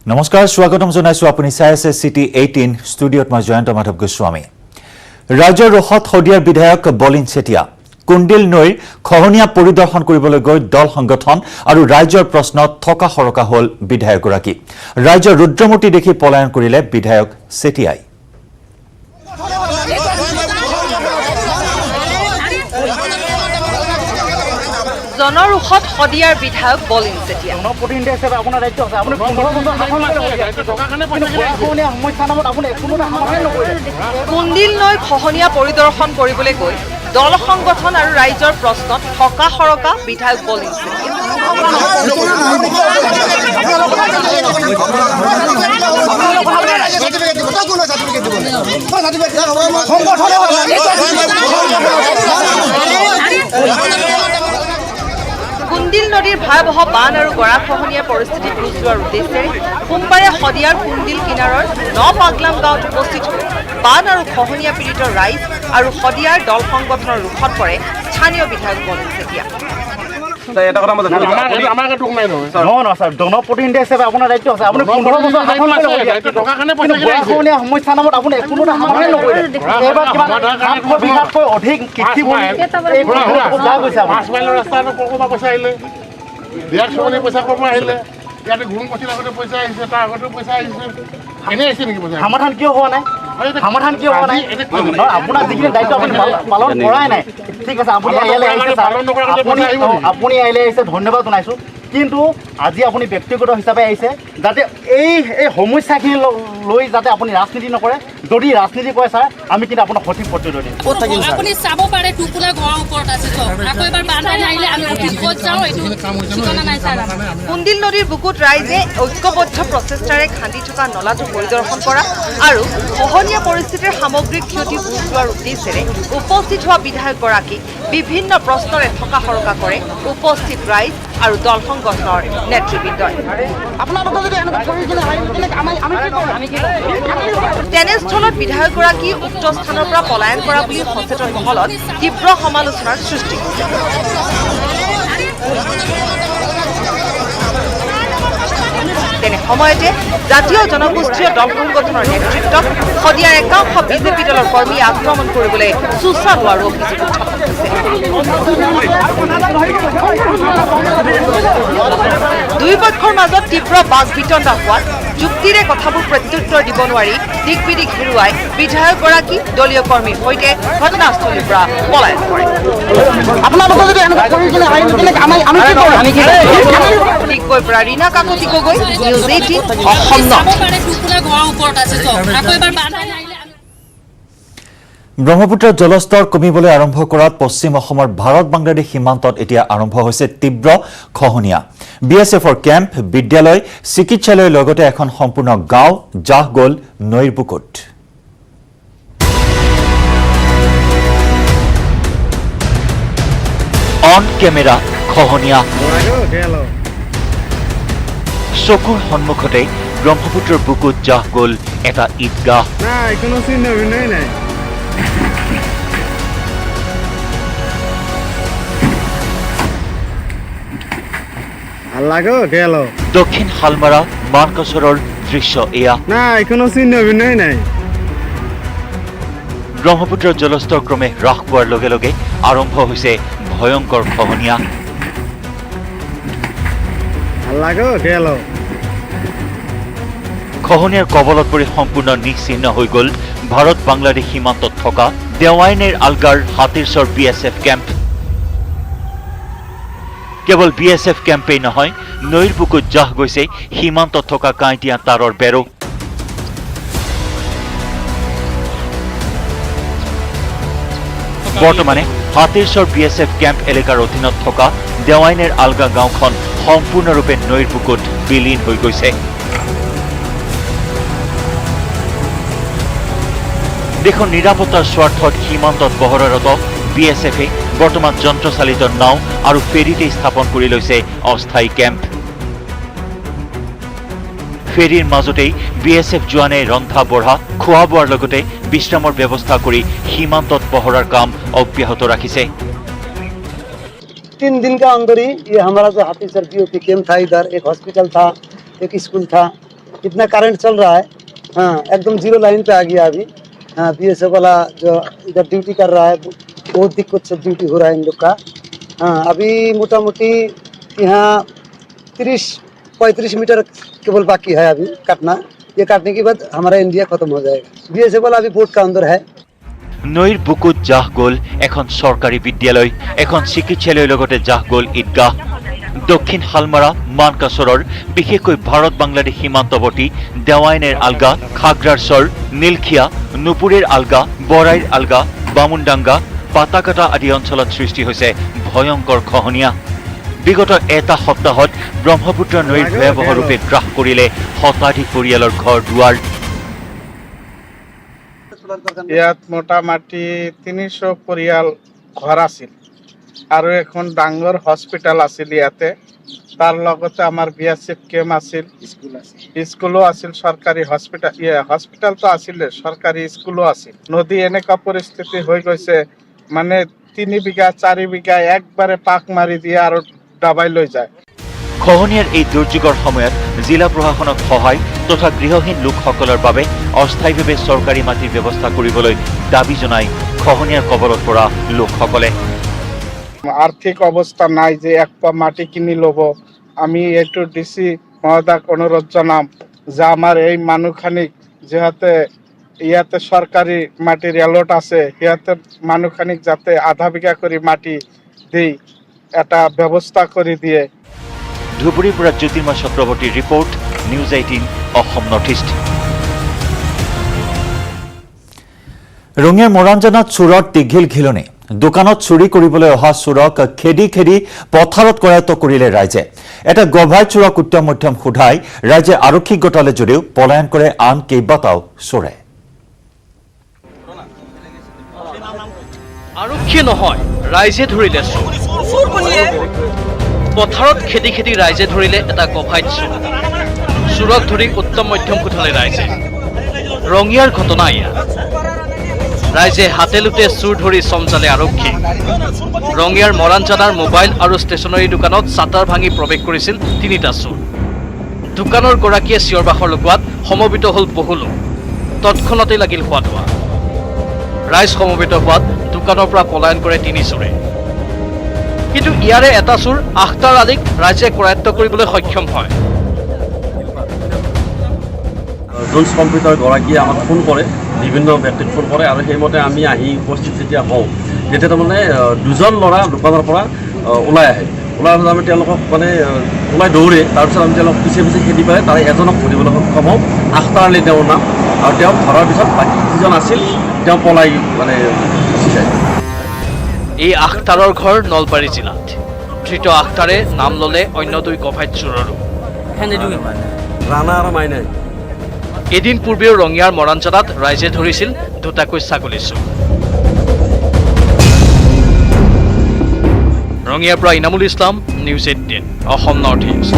নমস্কাৰ স্বাগতম জনাইছো আপুনি চাই আছে সিটি 18 ষ্টুডিঅত মই জয়ন্ত মাধৱ গোস্বামী ৰাজ্যৰ ৰহত হদিয়াৰ বিধায়ক বলিন চেতিয়া কুণ্ডিল নৈৰ খহনীয়া পৰিদৰ্শন কৰিবলৈ গৈ দল সংগঠন আৰু ৰাজ্যৰ প্ৰশ্নত থকা হৰকা হল বিধায়কগৰাকী ৰাজ্যৰ ৰুদ্ৰমূৰ্তি দেখি পলায়ন কৰিলে বিধায়ক চেতিয়াই জনৰুখত হদিয়াৰ বিধায়ক বলিন চেতিয়া কুণ্ডিল নৈ খহনীয়া পৰিদৰ্শন কৰিবলৈ গৈ দল সংগঠন আৰু ৰাইজৰ প্ৰশ্নত থকা হৰকা বিধায়ক বলিন চেতিয়া কুণ্ডিল নদীৰ ভয়াবহ বান আৰু গৰাখহনীয়া পৰিস্থিতিত ৰুজ লোৱাৰ উদ্দেশ্যে সোমবাৰে হদিয়াৰ কুণ্ডিল কিনাৰৰ পাগলাম গাঁৱত উপস্থিত হৈ বান আৰু খহনীয়া পীড়িত ৰাইজ আৰু হদিয়াৰ দল সংগঠনৰ ৰুখত পৰে স্থানীয় বিধায়ক বলিন চেতিয়া জনপ্ৰতিনিধি হিচাপে আপোনাৰ দায়িত্ব আছে আপুনি 15 বছৰ শাসন কৰিলে সমস্যা নামত আপুনি কোনো সমাধান নকৰিলে এইবাৰ কিমান 800 বিঘাতকৈ অধিক কৃষি ভূমি পইচা আহিলে বিয়াৰ চৰকাৰী পইচা ক'ৰ পৰা আহিলে ইয়াতে ঘূম পচিৰ আগতে পইচা আহিছে তাৰ আগতে পইচা আহিছে এনে আহিছে নেকি পইচা সমাধান কিয় হোৱা নাই সমাধান কিয় হোৱা নাই আপোনাৰ যিখিনি দায়িত্ব আপুনি পালন কৰাই নাই ঠিক আছে আপুনি ইয়ালৈ আহিছে আপুনি ইয়ালৈ আহিছে ধন্যবাদ জনাইছোঁ কিন্তু আজি আপুনি ব্যক্তিগত হিচাপে আহিছে যাতে এই সমস্যাখিনি লৈ যাতে আপুনি ৰাজনীতি নকৰে যদি ৰাজনীতি কৰে ছাৰ আমি কিন্তু আপোনাক সঠিক প্ৰত্যুত্তৰ দিম আপুনি চাব পাৰে টুকুৰা ঘৰৰ ওপৰত আছে আকৌ এবাৰ বানপানী আহিলে আমি ক'ত যাওঁ এইটো ঠিকনা নাই ছাৰ কুণ্ডিল নদীৰ বুকুত ৰাইজে ঐক্যবদ্ধ প্ৰচেষ্টাৰে খান্দি থকা নলাটো পৰিদৰ্শন কৰা আৰু খহনীয়া পৰিস্থিতিৰ সামগ্ৰিক ক্ষতি বুজ লোৱাৰ উদ্দেশ্যেৰে উপস্থিত হোৱা বিধায়কগৰাকীক বিভিন্ন প্ৰশ্নৰে থকা হৰকা কৰে উপস্থিত ৰাইজ আৰু দল সংগঠনৰ নেতৃবৃন্দই তেনেস্থলত বিধায়কগৰাকী উক্ত স্থানৰ পৰা পলায়ন কৰা বুলি সচেতন মহলত তীব্ৰ সমালোচনাৰ সৃষ্টি হৈছে তেনে সময়তে জাতীয় জনগোষ্ঠীয় দল সংগঠনৰ নেতৃত্বত হদিয়াৰ একাংশ বিজেপি দলৰ কৰ্মীয়ে আক্ৰমণ কৰিবলৈ চুচা লোৱাৰ অভিযোগ উত্থাপন হৈছে দুই পক্ষৰ মাজত তীব্ৰ বাক বিতণ্ডা হোৱাত যুক্তিৰে কথাবোৰ প্ৰত্যুত্তৰ দিব নোৱাৰি দিকবিদিক হেৰুৱাই বিধায়কগৰাকী দলীয় কৰ্মীৰ সৈতে ঘটনাস্থলীৰ পৰা পলায়ন কৰে দিগবৈৰ পৰা ৰীনা কাকতি গগৈ নিউজ 18 অসম চাব পাৰে টুকুৰা ঘৰৰ ওপৰত আছে আকৌ এবাৰ বানপানী আহিলে ব্ৰহ্মপুত্ৰৰ জলস্তৰ কমিবলৈ আৰম্ভ কৰাত পশ্চিম অসমৰ ভাৰত বাংলাদেশ সীমান্তত এতিয়া আৰম্ভ হৈছে তীব্ৰ খহনীয়া বিএছএফৰ কেম্প বিদ্যালয় চিকিৎসালয়ৰ লগতে এখন সম্পূৰ্ণ গাঁও জাহ গ'ল নৈৰ বুকুত অন কেমেৰা খহনীয়া চকুৰ সন্মুখতে ব্ৰহ্মপুত্ৰৰ বুকুত জাহ গ'ল এটা ঈদগাহ দক্ষিণ হালমাৰা মানকচৰৰ দৃশ্য এয়া ব্ৰহ্মপুত্ৰৰ জলস্তৰ ক্ৰমে হ্ৰাস পোৱাৰ লগে লগে আৰম্ভ হৈছে ভয়ংকৰ খহনীয়া খহনীয়াৰ কবলত পৰি সম্পূৰ্ণ নিশ্চিহ্ন হৈ গ'ল ভাৰত বাংলাদেশ সীমান্তত থকা দেৱাইনেৰ আলগাৰ হাতীৰচৰ বিএছএফ কেম্প কেৱল বিএছএফ কেম্পেই নহয় নৈৰ বুকুত জাহ গৈছে সীমান্তত থকা কাঁইটীয়া তাঁৰৰ বেৰো বৰ্তমানে হাতীৰচৰ বিএছএফ কেম্প এলেকাৰ অধীনত থকা দেৱাইনেৰ আলগা গাঁওখন সম্পূৰ্ণৰূপে নৈৰ বুকুত বিলীন হৈ গৈছে দেশৰ নিৰাপত্তাৰ স্বাৰ্থত সীমান্তত পহৰাৰত বিএছএফে বৰ্তমান যন্ত্ৰচালিত নাও আৰু ফেৰীতে স্থাপন কৰি লৈছে অস্থায়ী কেম্প ফেৰীৰ মাজতেই বিএছএফ জোৱানে ৰন্ধা বঢ়া খোৱা বোৱাৰ লগতে বিশ্ৰামৰ ব্যৱস্থা কৰি সীমান্তত পহৰাৰ কাম অব্যাহত ৰাখিছে 3 दिन का अंदर ही ये हमारा जो हाथीसर पीओपी कैंप था इधर एक हॉस्पिटल था एक स्कूल था कितना करंट चल रहा है। हाँ, एकदम 0 लाइन पे आ गया अभी। हाँ, BSF वाला जो इधर ड्यूटी कर रहा है बहुत दिक्कत से ड्यूटी हो रहा है इन लोग का। हाँ, अभी मोटा मोटी यहाँ 30-35 मीटर केवल बाकी है अभी काटना। ये काटने के बाद हमारा इंडिया खत्म हो जाएगा। BSF वाला अभी बोर्ड का अंदर है। নৈৰ বুকুত জাহ গ'ল এখন চৰকাৰী বিদ্যালয়, এখন চিকিৎসালয়ৰ লগতে জাহ গ'ল ঈদগাহ। দক্ষিণ হালমাৰা, মানকাছৰৰ বিশেষকৈ ভাৰত বাংলাদেশ সীমান্তৱৰ্তী দেৱাইনেৰ আলগা, খাগৰাৰ চৰ, নীলখিয়া, নুপুৰেৰ আলগা, বৰাইৰ আলগা, বামুনডাংগা, পাতাকাটা আদি অঞ্চলত সৃষ্টি হৈছে ভয়ংকৰ খহনীয়া। বিগত এটা সপ্তাহত ব্ৰহ্মপুত্ৰ নৈৰ ভয়াৱহ ৰূপে গ্ৰাস কৰিলে শতাধিক পৰিয়ালৰ ঘৰ দুৱাৰ। ইয়াত মোটামুটি 300 পৰিয়াল ঘৰ আছিল আৰু এখন ডাঙৰ হস্পিটেল আছিল ইয়াতে। তাৰ লগতে আমাৰ BSF কেম্প আছিল, স্কুলো আছিল, চৰকাৰী হস্পিটেলটো আছিলে, চৰকাৰী স্কুলো আছিল। নদী এনেকুৱা পৰিস্থিতি হৈ গৈছে, মানে 3 বিঘা 4 বিঘা একবাৰে পাক মাৰি দিয়ে আৰু দাবাই লৈ যায়। খহনীয়াৰ এই দুৰ্যোগৰ সময়ত জিলা প্ৰশাসনক সহায় তথা গৃহহীন লোকসকলৰ বাবে অস্থায়ীভাৱে চৰকাৰী মাটিৰ ব্যৱস্থা কৰিবলৈ দাবী জনাই খহনীয়াৰ কবলত পৰা লোকসকলে। আৰ্থিক অৱস্থা নাই যে 1 পা মাটি কিনি ল'ব। আমি এইটো DC মহোদয়ক অনুৰোধ জনাম যে আমাৰ এই মানুহখিনিক যিহেতু ইয়াতে চৰকাৰী মাটিৰ এলট আছে, সিহঁতে মানুহখিনিক যাতে আধা বিঘা কৰি মাটি দি এটা ব্যৱস্থা কৰি দিয়ে। ধুবুৰীৰ পৰা জ্যোতিৰ্ময় চক্ৰৱৰ্তীৰ report, news 18 Assam north east. ৰঙিয়াৰ মৰাণজানাত চোৰৰ টিঘিল ঘিলনি। দোকানত চুৰি কৰিবলৈ অহা চোৰক খেদি খেদি পথাৰত কৰায়ত্ব কৰিলে ৰাইজে। এটা গভাই চোৰক উত্তম মধ্যম সোধাই ৰাইজে আৰক্ষীক গতালে যদিও পলায়ন কৰে আন কেইবাটাও চোৰে। আৰক্ষীয়ে নহয়, ৰাইজে ধৰিলে চোৰ। পথাৰত খেদি খেদি ৰাইজে ধৰিলে এটা গভাই চোৰ। চোৰক ধৰি উত্তম মধ্যম সোধালে ৰাইজে। ৰঙিয়াৰ ঘটনা এয়া। ৰাইজে হাতে লুটে চোৰ ধৰি চমজালে আৰক্ষী। ৰঙিয়াৰ মৰাণজানাৰ মোবাইল আৰু ষ্টেচনাৰী দোকানত চাটাৰ ভাঙি প্ৰৱেশ কৰিছিল 3টা চোৰ। দোকানৰ গৰাকীয়ে চিঞৰ বাখৰ লগোৱাত সমবেত হ'ল বহু লোক। তৎক্ষণাতেই লাগিল হোৱা ধোৱা। ৰাইজ সমবেত হোৱাত দোকানৰ পৰা পলায়ন কৰে 3 চোৰে। কিন্তু ইয়াৰে এটা চোৰ আখতাৰ আলীক ৰাইজে কৰায়ত্ব কৰিবলৈ সক্ষম হয়। জোনছ কম্পিউটাৰ গৰাকীয়ে আমাক ফোন কৰে, বিভিন্ন ব্যক্তিক ফোন কৰে আৰু সেইমতে আমি আহি উপস্থিত যেতিয়া হওঁ, তেতিয়া তাৰমানে 2জন ল'ৰা দোকানৰ পৰা ওলাই আহে। ওলাই আহোঁতে আমি তেওঁলোকক মানে ওলাই দৌৰে। তাৰপিছত আমি তেওঁলোকক পিছে পিছে খেদি পেলাই তাৰে এজনক ধৰিবলৈ সক্ষম হওঁ। আখতাৰ আলী তেওঁৰ নাম, আৰু তেওঁক ধৰাৰ পিছত বাকী যিজন আছিল তেওঁ পলাই মানে গুচি যায়। এই আখতাৰৰ ঘৰ নলবাৰী জিলাত। ধৃত আখতাৰে নাম ল'লে অন্য 2 গভাই চোৰৰো। ৰাণা আৰু মাইনাই। এদিন পূৰ্বেও ৰঙিয়াৰ মৰাণজানাত ৰাইজে ধৰিছিল 2টাকৈ ছাগলী চোৰ। ৰঙিয়াৰ পৰা Inamul Islam, news 18 Assam north east.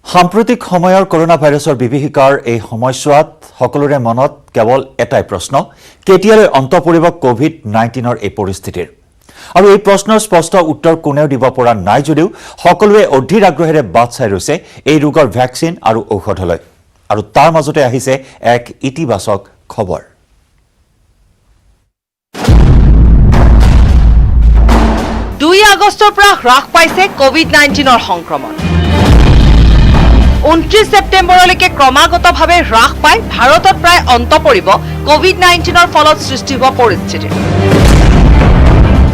সাম্প্ৰতিক সময়ৰ কৰোনা ভাইৰাছৰ বিভীষিকাৰ এই সময়ছোৱাত সকলোৰে মনত কেৱল এটাই প্ৰশ্ন, কেতিয়ালৈ অন্ত পৰিব COVID-19ৰ এই পৰিস্থিতিৰ। আৰু এই প্ৰশ্নৰ স্পষ্ট উত্তৰ কোনেও দিব পৰা নাই যদিও সকলোৱে অধীৰ আগ্ৰহেৰে বাট চাই ৰৈছে এই ৰোগৰ ভেকচিন আৰু ঔষধলৈ। আৰু তাৰ মাজতে আহিছে এক ইতিবাচক খবৰ। 2 আগষ্টৰ পৰা হ্ৰাস পাইছে COVID-19ৰ সংক্ৰমণ। 29 ছেপ্টেম্বৰলৈকে ক্ৰমাগতভাৱে হ্ৰাস পাই ভাৰতত প্ৰায় অন্ত পৰিব COVID-19ৰ ফলত সৃষ্টি হোৱা পৰিস্থিতিৰ।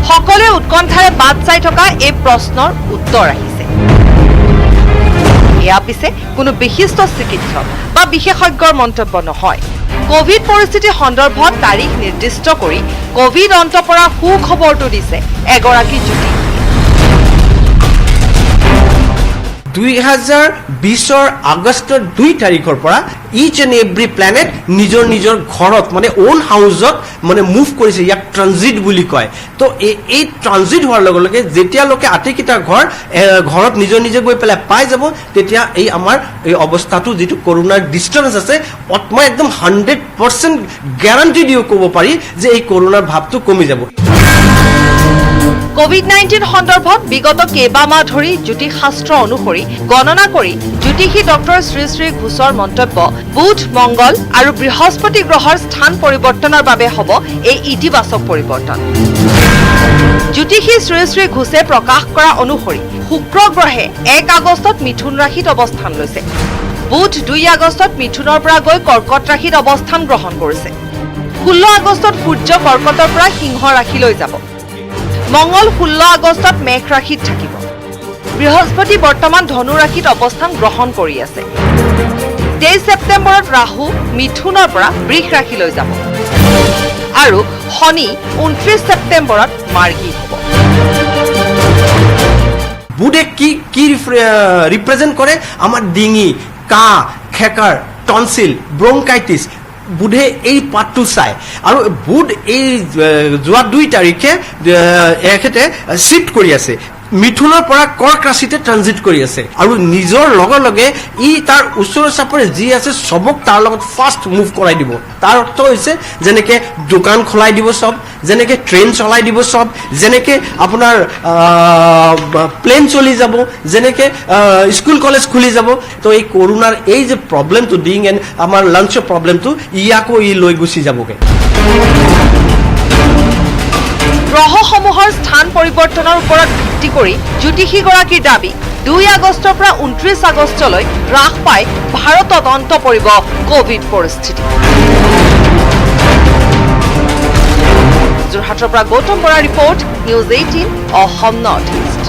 সকলোৱে উৎকণ্ঠাৰে বাট চাই থকা এই প্ৰশ্নৰ উত্তৰ আহিছে। এয়া পিছে কোনো বিশিষ্ট চিকিৎসক বা বিশেষজ্ঞৰ মন্তব্য নহয়। কোভিড পৰিস্থিতি সন্দৰ্ভত তাৰিখ নিৰ্দিষ্ট কৰি কোভিড অন্ত পৰা সুখবৰটো দিছে এগৰাকী যুৱতী। 2020 আগষ্টৰ 2 তাৰিখৰ পৰা ইচ এণ্ড এভৰি প্লেনেট নিজৰ নিজৰ ঘৰত মানে ওন হাউচত মানে মুভ কৰিছে, ইয়াক ট্ৰানজিট বুলি কয়। তো এই ট্ৰানজিট হোৱাৰ লগে লগে যেতিয়ালৈকে আটাইকেইটা ঘৰত নিজৰ নিজে গৈ পেলাই পাই যাব, তেতিয়া এই আমাৰ এই অৱস্থাটো যিটো কৰোনাৰ ডিষ্টেঞ্চ আছে, মই একদম 100% গেৰাণ্টি দিও ক'ব পাৰি যে এই কৰোনাৰ ভাৱটো কমি যাব। কোভিড-19 সন্দৰ্ভত বিগত কেইবামাহ ধৰি জ্যোতিষশাস্ত্ৰ অনুসৰি গণনা কৰি জ্যোতিষী ডক্টৰ শ্ৰী শ্ৰী ঘোষৰ মন্তব্য বুধ, মংগল আৰু বৃহস্পতি গ্ৰহৰ স্থান পৰিৱৰ্তনৰ বাবে হ'ব এই ইতিবাচক পৰিৱৰ্তন। জ্যোতিষী শ্ৰী শ্ৰী ঘোষে প্ৰকাশ কৰা অনুসৰি শুক্ৰ গ্ৰহে 1 আগষ্টত মিথুন ৰাশিত অৱস্থান লৈছে। বুধ 2 আগষ্টত মিথুনৰ পৰা গৈ কৰ্কট ৰাশিত অৱস্থান গ্ৰহণ কৰিছে। 16 আগষ্টত সূৰ্য কৰ্কটৰ পৰা সিংহ ৰাশিলৈ যাব। মংগল 16 আগষ্টত মেঘ ৰাশিত থাকিব। বৃহস্পতি বৰ্তমান ধনু ৰাশিত অৱস্থান গ্ৰহণ কৰি আছে। 23 ছেপ্টেম্বৰত ৰাহু মিথুনৰ পৰা বৃষ ৰাশিলৈ যাব আৰু শনি 29 ছেপ্টেম্বৰত মাৰ্গী হ'ব। বুধে কি ৰিপ্ৰেজেণ্ট কৰে? আমাৰ ডিঙি, কাহ, খেকাৰ, টনচিল, ব্ৰংকাইটিছ। বুধে এই পাতটো চায় আৰু বুধ এই যোৱা 2 তাৰিখে এখেতে শিফ্ট কৰি আছে। মিথুনৰ পৰা কৰ্ক ৰাশিতে ট্ৰানজিট কৰি আছে আৰু নিজৰ লগে লগে ই তাৰ ওচৰ চাপৰে যি আছে চবক তাৰ লগত ফাষ্ট মুভ কৰাই দিব। তাৰ অৰ্থ হৈছে যেনেকে দোকান খোলাই দিব চব, যেনেকে ট্ৰেইন চলাই দিব চব, যেনেকে আপোনাৰ প্লেন চলি যাব, যেনেকে স্কুল কলেজ খুলি যাব। তো এই কৰোণাৰ এই যে প্ৰব্লেমটো ডিং এণ্ড আমাৰ লাঞ্চৰ প্ৰব্লেমটো ইয়াকো ই লৈ গুচি যাবগৈ। গ্ৰহসমূহৰ স্থান পৰিৱৰ্তনৰ ওপৰত ভিত্তি কৰি জ্যোতিষীগৰাকীৰ দাবী 2 আগষ্টৰ পৰা 29 আগষ্টলৈ হ্ৰাস পাই ভাৰতত অন্ত পৰিব কোভিড পৰিস্থিতি। যোৰহাটৰ পৰা গৌতম বৰাৰ report, news 18 Assam north east.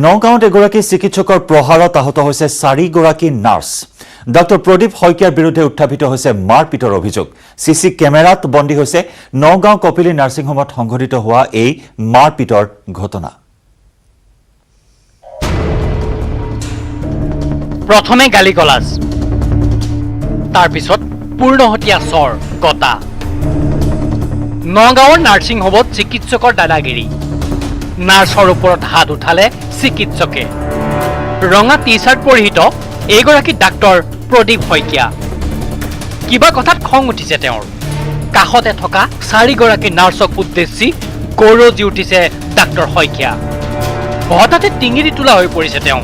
নগাঁৱত এগৰাকী চিকিৎসকৰ প্ৰহাৰত আহত হৈছে 4 গৰাকী নাৰ্ছ। ডক্টৰ প্ৰদীপ শইকীয়াৰ বিৰুদ্ধে উত্থাপিত হৈছে মাৰপিটৰ অভিযোগ। চিচি কেমেৰাত বন্দী হৈছে নগাঁও কপিলী নাৰ্ছিং হোমত সংঘটিত হোৱা এই মাৰপিটৰ ঘটনা। প্ৰথমে গালি-গলাজ, তাৰপিছত পূৰ্ণহতীয়া চৰ গতা। নগাঁৱৰ নাৰ্ছিং হোমত চিকিৎসকৰ দাদাগিৰি। নাৰ্ছৰ ওপৰত হাত উঠালে চিকিৎসকে। ৰঙা টি চাৰ্ট পৰিহিত এইগৰাকী ডাক্তৰ প্ৰদীপ শইকীয়া। কিবা কথাত খং উঠিছে তেওঁৰ। কাষতে থকা 4 গৰাকী নাৰ্ছক উদ্দেশ্যি গৌৰজি উঠিছে ডাক্তৰ শইকীয়া। হঠাতে টিঙিৰি তোলা হৈ পৰিছে তেওঁ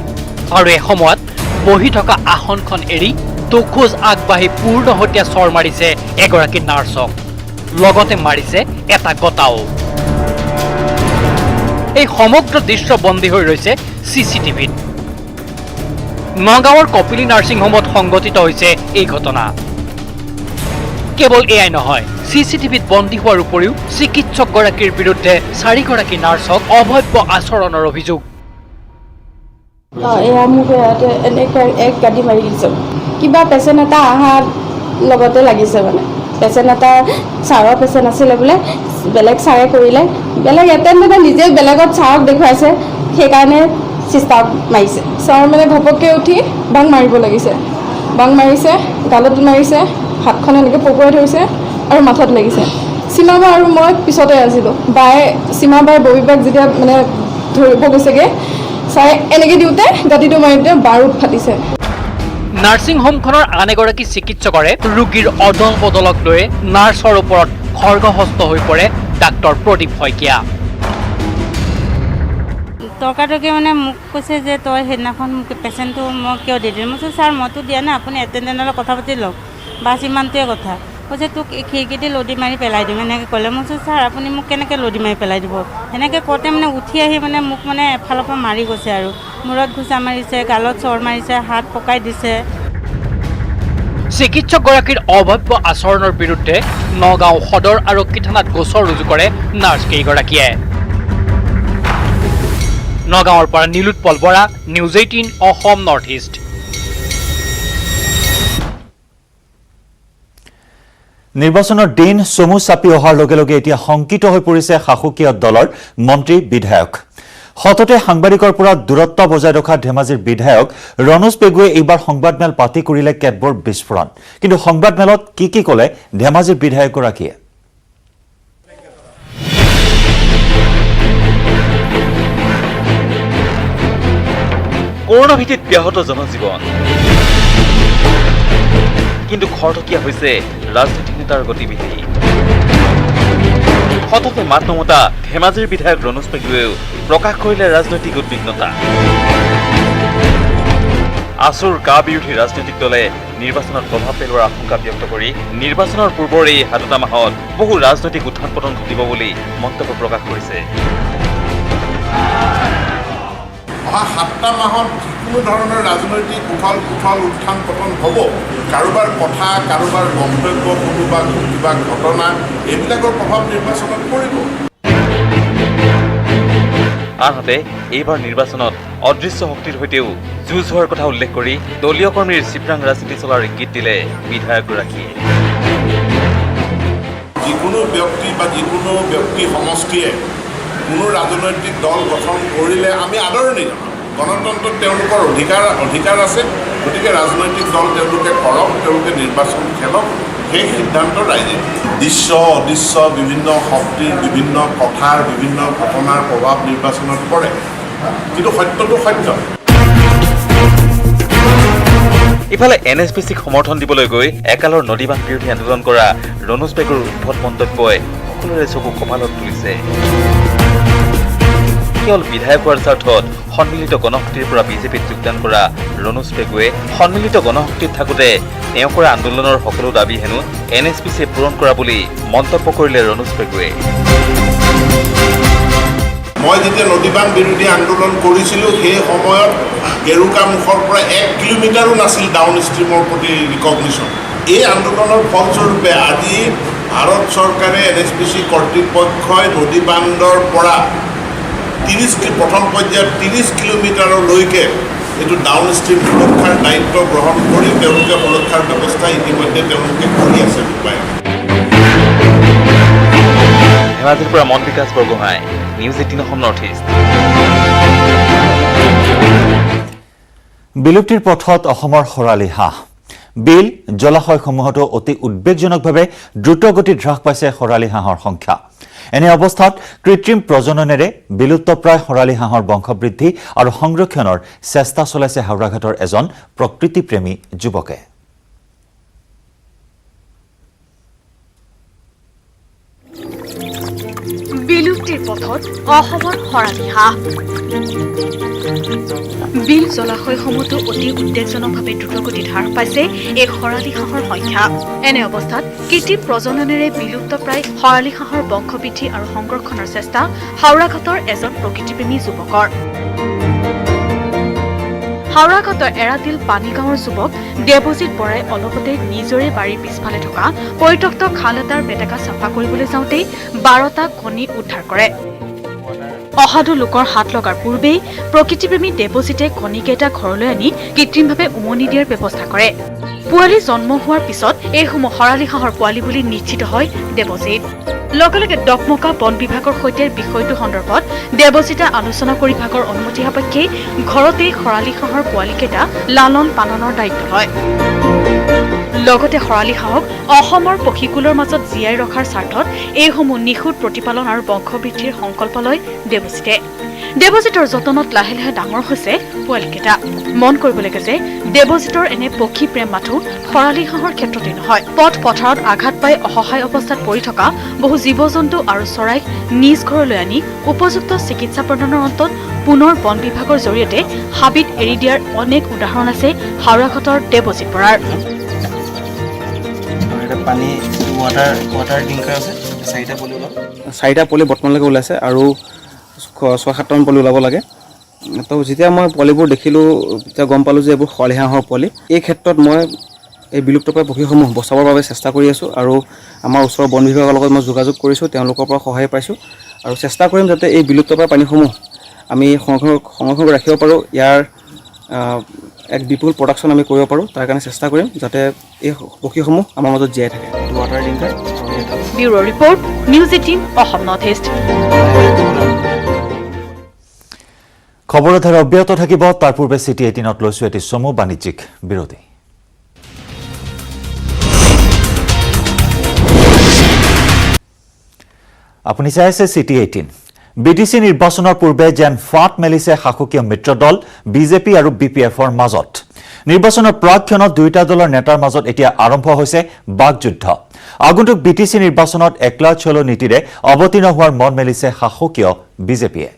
আৰু এসময়ত বহি থকা আসনখন এৰি দুখোজ আগবাঢ়ি পূৰ্ণহতীয়া চৰ মাৰিছে এগৰাকী নাৰ্ছক। লগতে মাৰিছে এটা গতাও। এই সমগ্ৰ দৃশ্য বন্দী হৈ ৰৈছে চিচিটিভিত। নগাঁৱৰ কপিলী নাৰ্ছিং হোমত সংঘটিত হৈছে এই ঘটনা। কেৱল এয়াই নহয়, চিচিটিভিত বন্দী হোৱাৰ উপৰিও চিকিৎসকগৰাকীৰ বিৰুদ্ধে 4 গৰাকী নাৰ্ছক অভব্য আচৰণৰ অভিযোগ। এয়া মোক এনেকৈ এক গাড়ী মাৰি দিছে। কিবা পেচেণ্ট এটা অহাৰ লগতে লাগিছে মানে। পেচেণ্ট এটা ছাৰৰ পেচেণ্ট আছিলে বোলে, বেলেগ ছাৰে কৰিলে, বেলেগ এটেণ্ডেণ্টে নিজে বেলেগত ছাৰক দেখুৱাইছে, সেইকাৰণে চিষ্টাৰক মাৰিছে। ছাৰ মানে ঘপককৈ উঠি বাং মাৰিব লাগিছে, বাং মাৰিছে, গালত মাৰিছে, হাতখন এনেকৈ পকুৱাই ধৰিছে আৰু মাথাত লাগিছে। সীমাবা আৰু মই পিছতে আছিলোঁ। বায়ে সীমাবাৰ ববীবাক যেতিয়া মানে ধৰিব গৈছেগৈ, ছাৰে এনেকৈ দিওঁতে গাঁতিটো মাৰিতে বাৰুদ ফাটিছে। নাৰ্ছিং হোমখনৰ আন এগৰাকী চিকিৎসকৰে ৰোগীৰ অদল বদলক লৈ নাৰ্ছৰ ওপৰত খৰ্গহস্ত হৈ পৰে ডাক্তৰ প্ৰদীপ শইকীয়া। তৰ্কাতৰ্কি মানে মোক কৈছে যে তই সেইদিনাখন মোক পেচেণ্টটো মই কিয় দি দিম? মই কৈছোঁ ছাৰ মইতো দিয়া নাই, আপুনি এটেণ্ডেণ্টৰ লগত কথা পাতি লওক, বাছ ইমানটোৱে কথা। কৈছে তোক খিৰিকীতে লদি মাৰি পেলাই দিম এনেকৈ ক'লে। মই কৈছোঁ ছাৰ আপুনি মোক কেনেকৈ লদি মাৰি পেলাই দিব? সেনেকৈ কওঁতে মানে উঠি আহি মানে মোক মানে এফালৰ পৰা মাৰি গৈছে আৰু মূৰত ঘোচা মাৰিছে, গালত চৰ মাৰিছে, হাত পকাই দিছে। চিকিৎসকগৰাকীৰ অভব্য আচৰণৰ বিৰুদ্ধে নগাঁও সদৰ আৰক্ষী থানাত গোচৰ ৰুজু কৰে নাৰ্ছকেইগৰাকীয়ে। নগাঁৱৰ পৰা Nilotpal Bora, news 18 Assam north east. নিৰ্বাচনৰ দিন চমু চাপি অহাৰ লগে লগে এতিয়া শংকিত হৈ পৰিছে শাসকীয় দলৰ মন্ত্ৰী বিধায়ক। সততে সাংবাদিকৰ পৰা দূৰত্ব বজাই ৰখা ধেমাজিৰ বিধায়ক ৰণোজ পেগুৱে এইবাৰ সংবাদমেল পাতি কৰিলে কেতবোৰ বিস্ফোৰণ। কিন্তু সংবাদমেলত কি ক'লে ধেমাজিৰ বিধায়কগৰাকীয়ে? কৰোনা ভীতিত ব্যাহত জনজীৱন, কিন্তু খৰতকীয়া হৈছে ৰাজনীতি নেতাৰ গতিবিধি। হঠাতে মাত নমতা ধেমাজিৰ বিধায়ক ৰণোজ পেগুৱেও প্ৰকাশ কৰিলে ৰাজনৈতিক উদ্বিগ্নতা। আসুৰ কা বিৰোধী ৰাজনৈতিক দলে নিৰ্বাচনত প্ৰভাৱ পেলোৱাৰ আশংকা ব্যক্ত কৰি নিৰ্বাচনৰ পূৰ্বৰ এই হাতটা মাহত বহু ৰাজনৈতিক উত্থান পতন ঘটিব বুলি মন্তব্য প্ৰকাশ কৰিছে। অহা 7টা মাহত যিকোনো ধৰণৰ ৰাজনৈতিক উত্থান পতন হ'ব। কাৰোবাৰ কথা, কাৰোবাৰ মন্তব্য, কোনোবা কিবা ঘটনা এইবিলাকৰ প্ৰভাৱ নিৰ্বাচনত পৰিব। আনহাতে এইবাৰ নিৰ্বাচনত অদৃশ্য শক্তিৰ সৈতেও যুঁজ হোৱাৰ কথা উল্লেখ কৰি দলীয় কৰ্মীৰ চিপ্ৰাং ৰাজনীতি চলাৰ ইংগিত দিলে বিধায়কগৰাকীয়ে। যিকোনো ব্যক্তি বা যিকোনো ব্যক্তি সমষ্টিয়ে কোনো ৰাজনৈতিক দল গঠন কৰিলে আমি আদৰণি জনাওঁ। গণতন্ত্ৰত তেওঁলোকৰ অধিকাৰ আছে, গতিকে ৰাজনৈতিক দল তেওঁলোকে কৰক, তেওঁলোকে নিৰ্বাচন খেলক, সেই সিদ্ধান্ত ৰাইজে। দৃশ্য অদৃশ্য বিভিন্ন শক্তিৰ বিভিন্ন কথাৰ বিভিন্ন ঘটনাৰ প্ৰভাৱ নিৰ্বাচনত পৰে, কিন্তু সত্যটো সত্য। ইফালে NSPCক সমৰ্থন দিবলৈ গৈ একালৰ নদীবান্ধ বিৰোধী আন্দোলন কৰা ৰণোজ পেগুৰ উদ্ভট মন্তব্যই সকলোৰে চকু কপালত তুলিছে। কেৱল বিধায়ক হোৱাৰ স্বাৰ্থত সন্মিলিত গণশক্তিৰ পৰা বিজেপিত যোগদান কৰা ৰণোজ পেগুৱে সন্মিলিত গণশক্তিত থাকোঁতে তেওঁ কৰা আন্দোলনৰ সকলো দাবী হেনো NSPCয়ে পূৰণ কৰা বুলি মন্তব্য কৰিলে ৰণোজ পেগুৱে। মই যেতিয়া নদীবান্ধ বিৰোধী আন্দোলন কৰিছিলোঁ সেই সময়ত গেৰুকামুখৰ পৰা 1 কিলোমিটাৰো নাছিল ডাউন ষ্ট্ৰীমৰ প্ৰতি ৰিকগনিশ্যন। এই আন্দোলনৰ ফলস্বৰূপে আজি ভাৰত চৰকাৰে NSPC কৰ্তৃপক্ষই নদীবান্ধৰ পৰা প্ৰথম পৰ্যায়ত 30 কিলোমিটাৰলৈকে এইটো ডাউন ষ্ট্ৰীম সুৰক্ষাৰ দায়িত্ব গ্ৰহণ কৰি তেওঁলোকে সুৰক্ষাৰ ব্যৱস্থা ইতিমধ্যে তেওঁলোকে কৰি আছে। ধেমাজিৰ পৰা Mon Bikash Borgohain, news 18 Assam north east. বিলুপ্তিৰ পথত অসমৰ খৰালি হাঁহ। বিল জলাশয়সমূহতো অতি উদ্বেগজনকভাৱে দ্ৰুতগতিত হ্ৰাস পাইছে খৰালি হাঁহৰ সংখ্যা। এনে অৱস্থাত কৃত্ৰিম প্ৰজননেৰে বিলুপ্তপ্ৰায় খৰালি হাঁহৰ বংশবৃদ্ধি আৰু সংৰক্ষণৰ চেষ্টা চলাইছে হাওৰাঘাটৰ এজন প্ৰকৃতিপ্ৰেমী যুৱকে। বিলুপ্তিৰ পথত অসমৰ খৰালি হাঁহ। বিল জলাশয়সমূহতো অতি উদ্বেগজনকভাৱে দ্ৰুতগতিত হ্ৰাস পাইছে এই খৰালি হাঁহৰ সংখ্যা। এনে অৱস্থাত কৃত্ৰিম প্ৰজননেৰে বিলুপ্তপ্ৰায় খৰালি হাঁহৰ বংশবৃদ্ধি আৰু সংৰক্ষণৰ চেষ্টা হাওৰাঘাটৰ এজন প্ৰকৃতিপ্ৰেমী যুৱকৰ। হাওৰাঘাটৰ এৰাতিল পানীগাঁৱৰ যুৱক দেৱজিৎ বৰাই অলপতে নিজৰে বাৰীৰ পিছফালে থকা পৰিত্যক্ত খাল এটাৰ মেটেকা চাফা কৰিবলৈ যাওঁতেই 12টা কণী উদ্ধাৰ কৰে। অসাধু লোকৰ হাত লগাৰ পূৰ্বেই প্ৰকৃতিপ্ৰেমী দেৱজিতে কণীকেইটা ঘৰলৈ আনি কৃত্ৰিমভাৱে উমনি দিয়াৰ ব্যৱস্থা কৰে। পোৱালি জন্ম হোৱাৰ পিছত এইসমূহ খৰালি হাঁহৰ পোৱালি বুলি নিশ্চিত হয় দেৱজিৎ। লগে লগে ডকমকা বন বিভাগৰ সৈতে বিষয়টো সন্দৰ্ভত দেৱজিতে আলোচনা কৰি বিভাগৰ অনুমতি সাপেক্ষে ঘৰতেই খৰালি হাঁহৰ পোৱালিকেইটা লালন পালনৰ দায়িত্ব লয়। লগতে খৰালি হাঁহক অসমৰ পক্ষীকুলৰ মাজত জীয়াই ৰখাৰ স্বাৰ্থত এইসমূহ নিখুঁত প্ৰতিপালন আৰু বংশবৃদ্ধিৰ সংকল্প লয় দেৱজিতে। দেৱজিতৰ যতনত লাহে লাহে ডাঙৰ হৈছে পোৱালিকেইটা। মন কৰিবলগীয়া যে দেৱজিতৰ এনে পক্ষী প্ৰেম মাথো খৰালি হাঁহৰ ক্ষেত্ৰতে নহয়, পথ পথাৰত আঘাত পাই অসহায় অৱস্থাত পৰি থকা বহু জীৱ জন্তু আৰু চৰাইক নিজ ঘৰলৈ আনি উপযুক্ত চিকিৎসা প্ৰদানৰ অন্তত পুনৰ বন বিভাগৰ জৰিয়তে হাবিত এৰি দিয়াৰ অনেক উদাহৰণ আছে হাওৰাঘাটৰ দেৱজিৎ বৰাৰ। পানী ৱাটাৰ টিংকাৰ আছে, 4টা পলি বৰ্তমানলৈকে ওলাইছে আৰু 6-7টামান পলি ওলাব লাগে। তো যেতিয়া মই পোৱালিবোৰ দেখিলোঁ, তেতিয়া গম পালোঁ যে এইবোৰ খৰালি হাঁহৰ পোৱালি। এই ক্ষেত্ৰত মই এই বিলুপ্তপ্ৰায় পক্ষীসমূহ বচাবৰ বাবে চেষ্টা কৰি আছোঁ আৰু আমাৰ ওচৰৰ বন বিভাগৰ লগত মই যোগাযোগ কৰিছোঁ, তেওঁলোকৰ পৰা সহায় পাইছোঁ আৰু চেষ্টা কৰিম যাতে এই বিলুপ্তপ্ৰায় প্ৰাণীসমূহ আমি সংৰক্ষণ কৰি ৰাখিব পাৰোঁ। ইয়াৰ এক বিপুল প্ৰডাকশ্যন আমি কৰিব পাৰোঁ, তাৰ কাৰণে চেষ্টা কৰিম যাতে এই পক্ষীসমূহ আমাৰ মাজত জীয়াই থাকে। Water Tinker. Bureau report, news 18 Assam north east. খবৰৰ ধাৰা অব্যাহত থাকিব। তাৰ পূৰ্বে চিটি 18ত লৈছোঁ এটি চমু বাণিজ্যিক বিৰতি। আপুনি চাই আছে চিটি 18। বিটিচি নিৰ্বাচনৰ পূৰ্বে যেন ফাঁট মেলিছে শাসকীয় মিত্ৰদল বিজেপি আৰু BPFৰ মাজত। নিৰ্বাচনৰ প্ৰাকক্ষণত দুয়োটা দলৰ নেতাৰ মাজত এতিয়া আৰম্ভ হৈছে বাকযুদ্ধ আগন্তুক বিটিচি নিৰ্বাচনত একলা চলো নীতিৰে অৱতীৰ্ণ হোৱাৰ মন মেলিছে শাসকীয় বিজেপিয়ে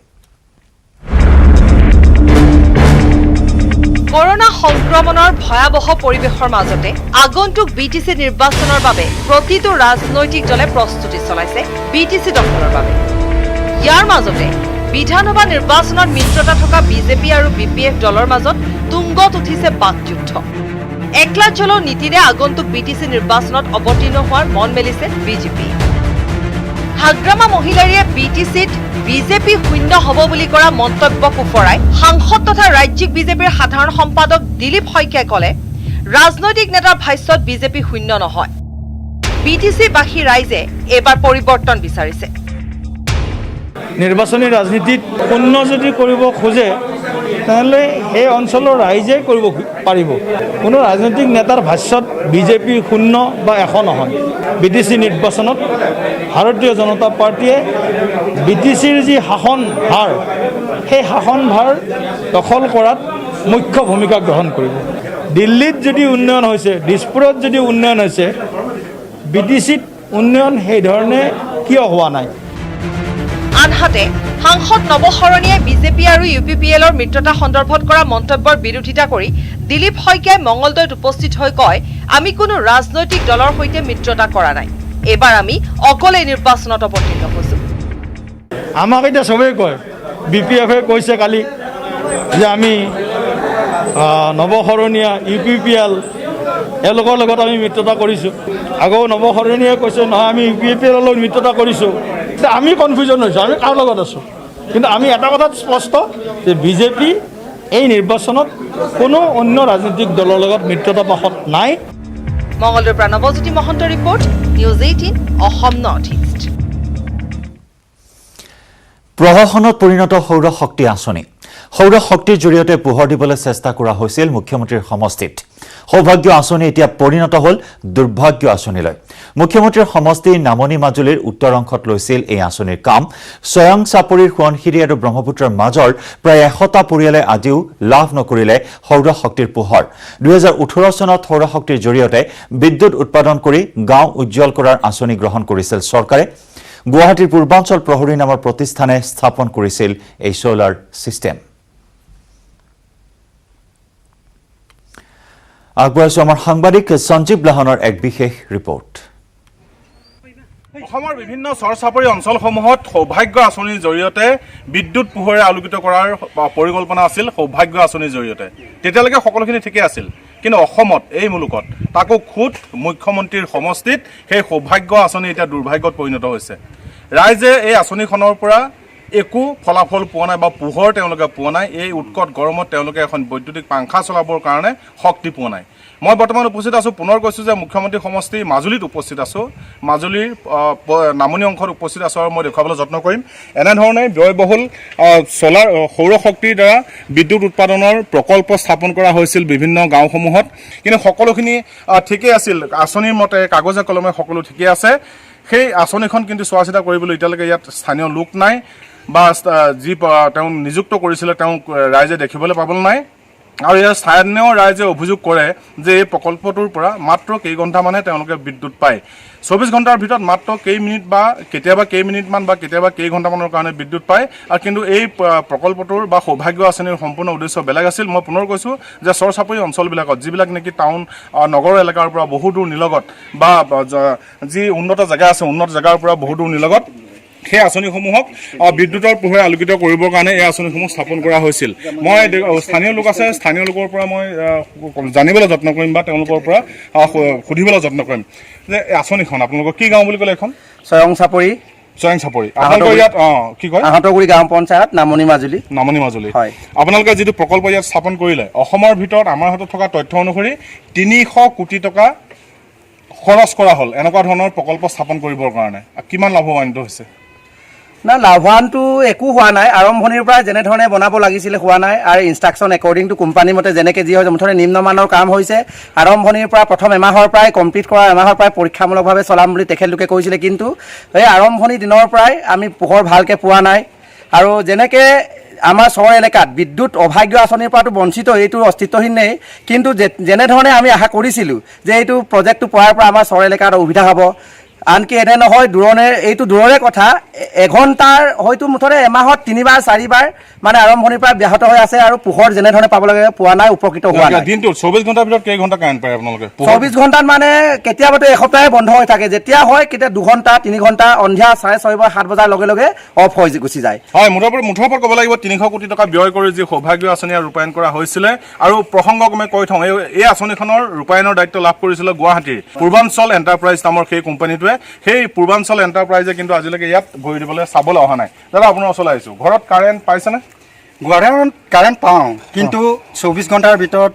কৰোনা সংক্ৰমণৰ ভয়াৱহ পৰিৱেশৰ মাজতে আগন্তুক বিটিচি নিৰ্বাচনৰ বাবে প্ৰতিটো ৰাজনৈতিক দলে প্ৰস্তুতি চলাইছে বিটিচি দখলৰ বাবে ইয়াৰ মাজতে বিধানসভা নিৰ্বাচনত মিত্ৰতা থকা বিজেপি আৰু বিপিএফ দলৰ মাজত তুংগত উঠিছে বাকযুদ্ধ একলা চলো নীতিৰে আগন্তুক বিটিচি নিৰ্বাচনত অৱতীৰ্ণ হোৱাৰ মন মেলিছে বিজেপি হাগ্ৰামা মহিলাৰীয়ে বিটিচিত বিজেপি শূন্য হ'ব বুলি কৰা মন্তব্য কুফৰাই সাংসদ তথা ৰাজ্যিক বিজেপিৰ সাধাৰণ সম্পাদক দিলীপ শইকীয়াই ক'লে ৰাজনৈতিক নেতাৰ ভাষ্যত বিজেপি শূন্য নহয় বিটিচিবাসী ৰাইজে এবাৰ পৰিৱৰ্তন বিচাৰিছে নিৰ্বাচনী ৰাজনীতিত শূন্য যদি কৰিব খোজে তেনেহ'লে সেই অঞ্চলৰ ৰাইজে কৰিব পাৰিব কোনো ৰাজনৈতিক নেতাৰ ভাষ্যত বিজেপি শূন্য বা এশ নহয় বিটিচি নিৰ্বাচনত ভাৰতীয় জনতা পাৰ্টীয়ে বিটিচিৰ যি শাসন ভাৰ সেই শাসন ভাৰ দখল কৰাত মুখ্য ভূমিকা গ্ৰহণ কৰিব দিল্লীত যদি উন্নয়ন হৈছে দিছপুৰত যদি উন্নয়ন হৈছে বিটিচিত উন্নয়ন সেই ধৰণে কিয় হোৱা নাই আনহাতে সাংসদ নৱশৰণীয়ে বিজেপি আৰু ইউপিপিএলৰ মিত্ৰতা সন্দৰ্ভত কৰা মন্তব্যৰ বিৰোধিতা কৰি দিলীপ শইকীয়াই মঙলদৈত উপস্থিত হৈ কয় আমি কোনো ৰাজনৈতিক দলৰ সৈতে মিত্ৰতা কৰা নাই এবাৰ আমি অকলে নিৰ্বাচনত অৱতীৰ্ণ হৈছো আমাক এতিয়া চবেই কয় বিপিএফে কৈছে কালি যে আমি নৱশৰণীয়া ইউপিপিএল এওঁলোকৰ লগত আমি মিত্ৰতা কৰিছোঁ আগৌ নৱশৰণীয়ে কৈছে নহয় আমি ইউপিপিএলৰ লগত মিত্ৰতা কৰিছোঁ আমি কনফিউজন হৈছোঁ আমি কাৰ লগত আছোঁ কিন্তু আমি এটা কথাত স্পষ্ট যে বিজেপি এই নিৰ্বাচনত কোনো অন্য ৰাজনৈতিক দলৰ লগত মিত্ৰতা পাশত নাই মঙলদৈৰ পৰা Nabajyoti Mahanta report news 18 Assam north east প্ৰশাসনত পৰিণত সৌৰ শক্তি আঁচনি সৌৰ শক্তিৰ জৰিয়তে পোহৰ দিবলৈ চেষ্টা কৰা হৈছিল মুখ্যমন্ত্ৰীৰ সমষ্টিত সৌভাগ্য আঁচনি এতিয়া পৰিণত হ'ল দুৰ্ভাগ্য আঁচনিলৈ মুখ্যমন্ত্ৰীৰ সমষ্টিৰ নামনি মাজুলীৰ উত্তৰ অংশত লৈছিল এই আঁচনিৰ কাম স্বয়ং চাপৰিৰ সোৱণশিৰি আৰু ব্ৰহ্মপুত্ৰৰ মাজৰ প্ৰায় 100টা পৰিয়ালে আজিও লাভ নকৰিলে সৌৰ শক্তিৰ পোহৰ 2018 চনত সৌৰ শক্তিৰ জৰিয়তে বিদ্যুৎ উৎপাদন কৰি গাঁও উজ্জ্বল কৰাৰ আঁচনি গ্ৰহণ কৰিছিল চৰকাৰে গুৱাহাটীৰ পূৰ্বাঞ্চল প্ৰহৰী নামৰ প্ৰতিষ্ঠানে স্থাপন কৰিছিল এই সোলাৰ সিস্টেম আগবঢ়াইছো আমাৰ সাংবাদিক সঞ্জীৱ লাহনৰ এক বিশেষ ৰিপৰ্ট অসমৰ বিভিন্ন চৰ-চাপৰি অঞ্চলসমূহত সৌভাগ্য আঁচনিৰ জৰিয়তে বিদ্যুৎ পোহৰে আলোকিত কৰাৰ পৰিকল্পনা আছিল সৌভাগ্য আঁচনিৰ জৰিয়তে তেতিয়ালৈকে সকলোখিনি ঠিকেই আছিল কিন্তু অসমত এই মুলুকত তাকো খুদ মুখ্যমন্ত্ৰীৰ সমষ্টিত সেই সৌভাগ্য আঁচনি এতিয়া দুৰ্ভাগ্যত পৰিণত হৈছে ৰাইজে এই আঁচনিখনৰ পৰা একো ফলাফল পোৱা নাই বা পোহৰ তেওঁলোকে পোৱা নাই এই উৎকট গৰমত তেওঁলোকে এখন বৈদ্যুতিক পাংখা চলাবৰ কাৰণে শক্তি পোৱা নাই মই বৰ্তমান উপস্থিত আছোঁ পুনৰ কৈছোঁ যে মুখ্যমন্ত্ৰী সমষ্টি মাজুলীত উপস্থিত আছোঁ মাজুলীৰ নামনি অংশত উপস্থিত আছোঁ আৰু মই দেখুৱাবলৈ যত্ন কৰিম এনেধৰণে ব্যয়বহুল সোলাৰ সৌৰ শক্তিৰ দ্বাৰা বিদ্যুৎ উৎপাদনৰ প্ৰকল্প স্থাপন কৰা হৈছিল বিভিন্ন গাঁওসমূহত কিন্তু সকলোখিনি ঠিকেই আছিল আঁচনিৰ মতে কাগজে কলমে সকলো ঠিকেই আছে সেই আঁচনিখন কিন্তু চোৱা চিতা কৰিবলৈ এতিয়ালৈকে ইয়াত স্থানীয় লোক নাই বা যি তেওঁ নিযুক্ত কৰিছিলে তেওঁ ৰাইজে দেখিবলৈ পাবলৈ নাই আৰু ইয়াৰ স্থানীয় ৰাইজে অভিযোগ কৰে যে এই প্ৰকল্পটোৰ পৰা মাত্ৰ কেইঘণ্টামানহে তেওঁলোকে বিদ্যুৎ পায় 24 ঘণ্টাৰ ভিতৰত মাত্ৰ কেইমিনিট বা কেতিয়াবা কেইমিনিটমান বা কেতিয়াবা কেইঘণ্টামানৰ কাৰণে বিদ্যুৎ পায় আৰু কিন্তু এই প্ৰকল্পটোৰ বা সৌভাগ্য আঁচনিৰ সম্পূৰ্ণ উদ্দেশ্য বেলেগ আছিল মই পুনৰ কৈছোঁ যে চৰ-চাপৰি অঞ্চলবিলাকত যিবিলাক নেকি টাউন নগৰ এলেকাৰ পৰা বহু দূৰ নিলগত বা যি উন্নত জেগা আছে উন্নত জেগাৰ পৰা বহু দূৰ নিলগত সেই আঁচনিসমূহক বিদ্যুতৰ পোহৰে আলোকিত কৰিবৰ কাৰণে এই আঁচনিসমূহ স্থাপন কৰা হৈছিল মই স্থানীয় লোক আছে স্থানীয় লোকৰ পৰা মই জানিবলৈ যত্ন কৰিম বা তেওঁলোকৰ পৰা সুধিবলৈ যত্ন কৰিম যে আঁচনিখন আপোনালোকৰ কি গাঁও বুলি ক'লে এখন স্বয়ং চাপৰি আপোনালোকৰ ইয়াত কি কয় আহতগুৰি গাঁও পঞ্চায়ত নামনি মাজুলী হয় আপোনালোকে যিটো প্ৰকল্প ইয়াত স্থাপন কৰিলে অসমৰ ভিতৰত আমাৰ হাতত থকা তথ্য অনুসৰি 300 কোটি টকা খৰচ কৰা হ'ল এনেকুৱা ধৰণৰ প্ৰকল্প স্থাপন কৰিবৰ কাৰণে কিমান লাভৱান্বিত হৈছে না লাভৱানটো একো হোৱা নাই আৰম্ভণিৰ পৰা যেনেধৰণে বনাব লাগিছিলে হোৱা নাই আৰু ইনষ্ট্ৰাকশ্যন একৰ্ডিং টু কোম্পানীৰ মতে যেনেকৈ যি হয় মুঠতে নিম্নমানৰ কাম হৈছে আৰম্ভণিৰ পৰা প্ৰথম এমাহৰ পৰাই কমপ্লিট কৰা এমাহৰ পৰাই পৰীক্ষামূলকভাৱে চলাম বুলি তেখেতলোকে কৈছিলে কিন্তু এই আৰম্ভণি দিনৰ পৰাই আমি পোহৰ ভালকৈ পোৱা নাই আৰু যেনেকৈ আমাৰ চহৰ এলেকাত বিদ্যুৎ অভাগ্য আঁচনিৰ পৰাটো বঞ্চিত, এইটো অস্তিত্বহীন নেই। কিন্তু যেনেধৰণে আমি আশা কৰিছিলোঁ যে এইটো প্ৰজেক্টটো পোৱাৰ পৰা আমাৰ চহৰ এলেকাত সুবিধা হ'ব, আনকি এনে নহয় এইটো দূৰৰে কথা, এঘণ্টাৰ হয়তো মুঠতে এমাহত 3বাৰ 4বাৰ মানে আৰম্ভণিৰ পৰা ব্যাহত হৈ আছে আৰু পোহৰ যেনেধৰণে পাব লাগে পোৱা নাই, উপকৃত হোৱা নাই। দিনটো 24 ঘণ্টাৰ ভিতৰত কেই ঘণ্টা কাৰেণ্ট পায় আপোনালোকে? 24 ঘণ্টাত মানে কেতিয়াবাতো এসপ্তাহে বন্ধ হৈ থাকে, যেতিয়া হয় কেতিয়া 2 ঘণ্টা 3 ঘণ্টা, সন্ধিয়া 6:30 বা 7 বজাৰ লগে লগে অফ হৈ গুচি যায়। হয়, মুঠৰ ওপৰত ক'ব লাগিব 300 কোটি টকা ব্যয় কৰি যি সৌভাগ্য আঁচনি ৰূপায়ণ কৰা হৈছিলে, আৰু প্ৰসংগক্ৰমে কৈ থওঁ এই আঁচনিখনৰ ৰূপায়ণৰ দায়িত্ব লাভ কৰিছিলে গুৱাহাটীৰ পূৰ্বাঞ্চল এণ্টাৰপ্ৰাইজ নামৰ সেই কোম্পানীটোৱে। সেই পূৰ্বাঞ্চল এণ্টাৰপ্ৰাইজে কিন্তু আজিলৈকে ইয়াত ভৰি দিবলৈ চাবলৈ অহা নাই। দাদা আপোনাৰ ওচৰলৈ আহিছোঁ, ঘৰত কাৰেণ্ট পাইছেনে? কাৰেণ্ট পাওঁ, কিন্তু 24 ঘণ্টাৰ ভিতৰত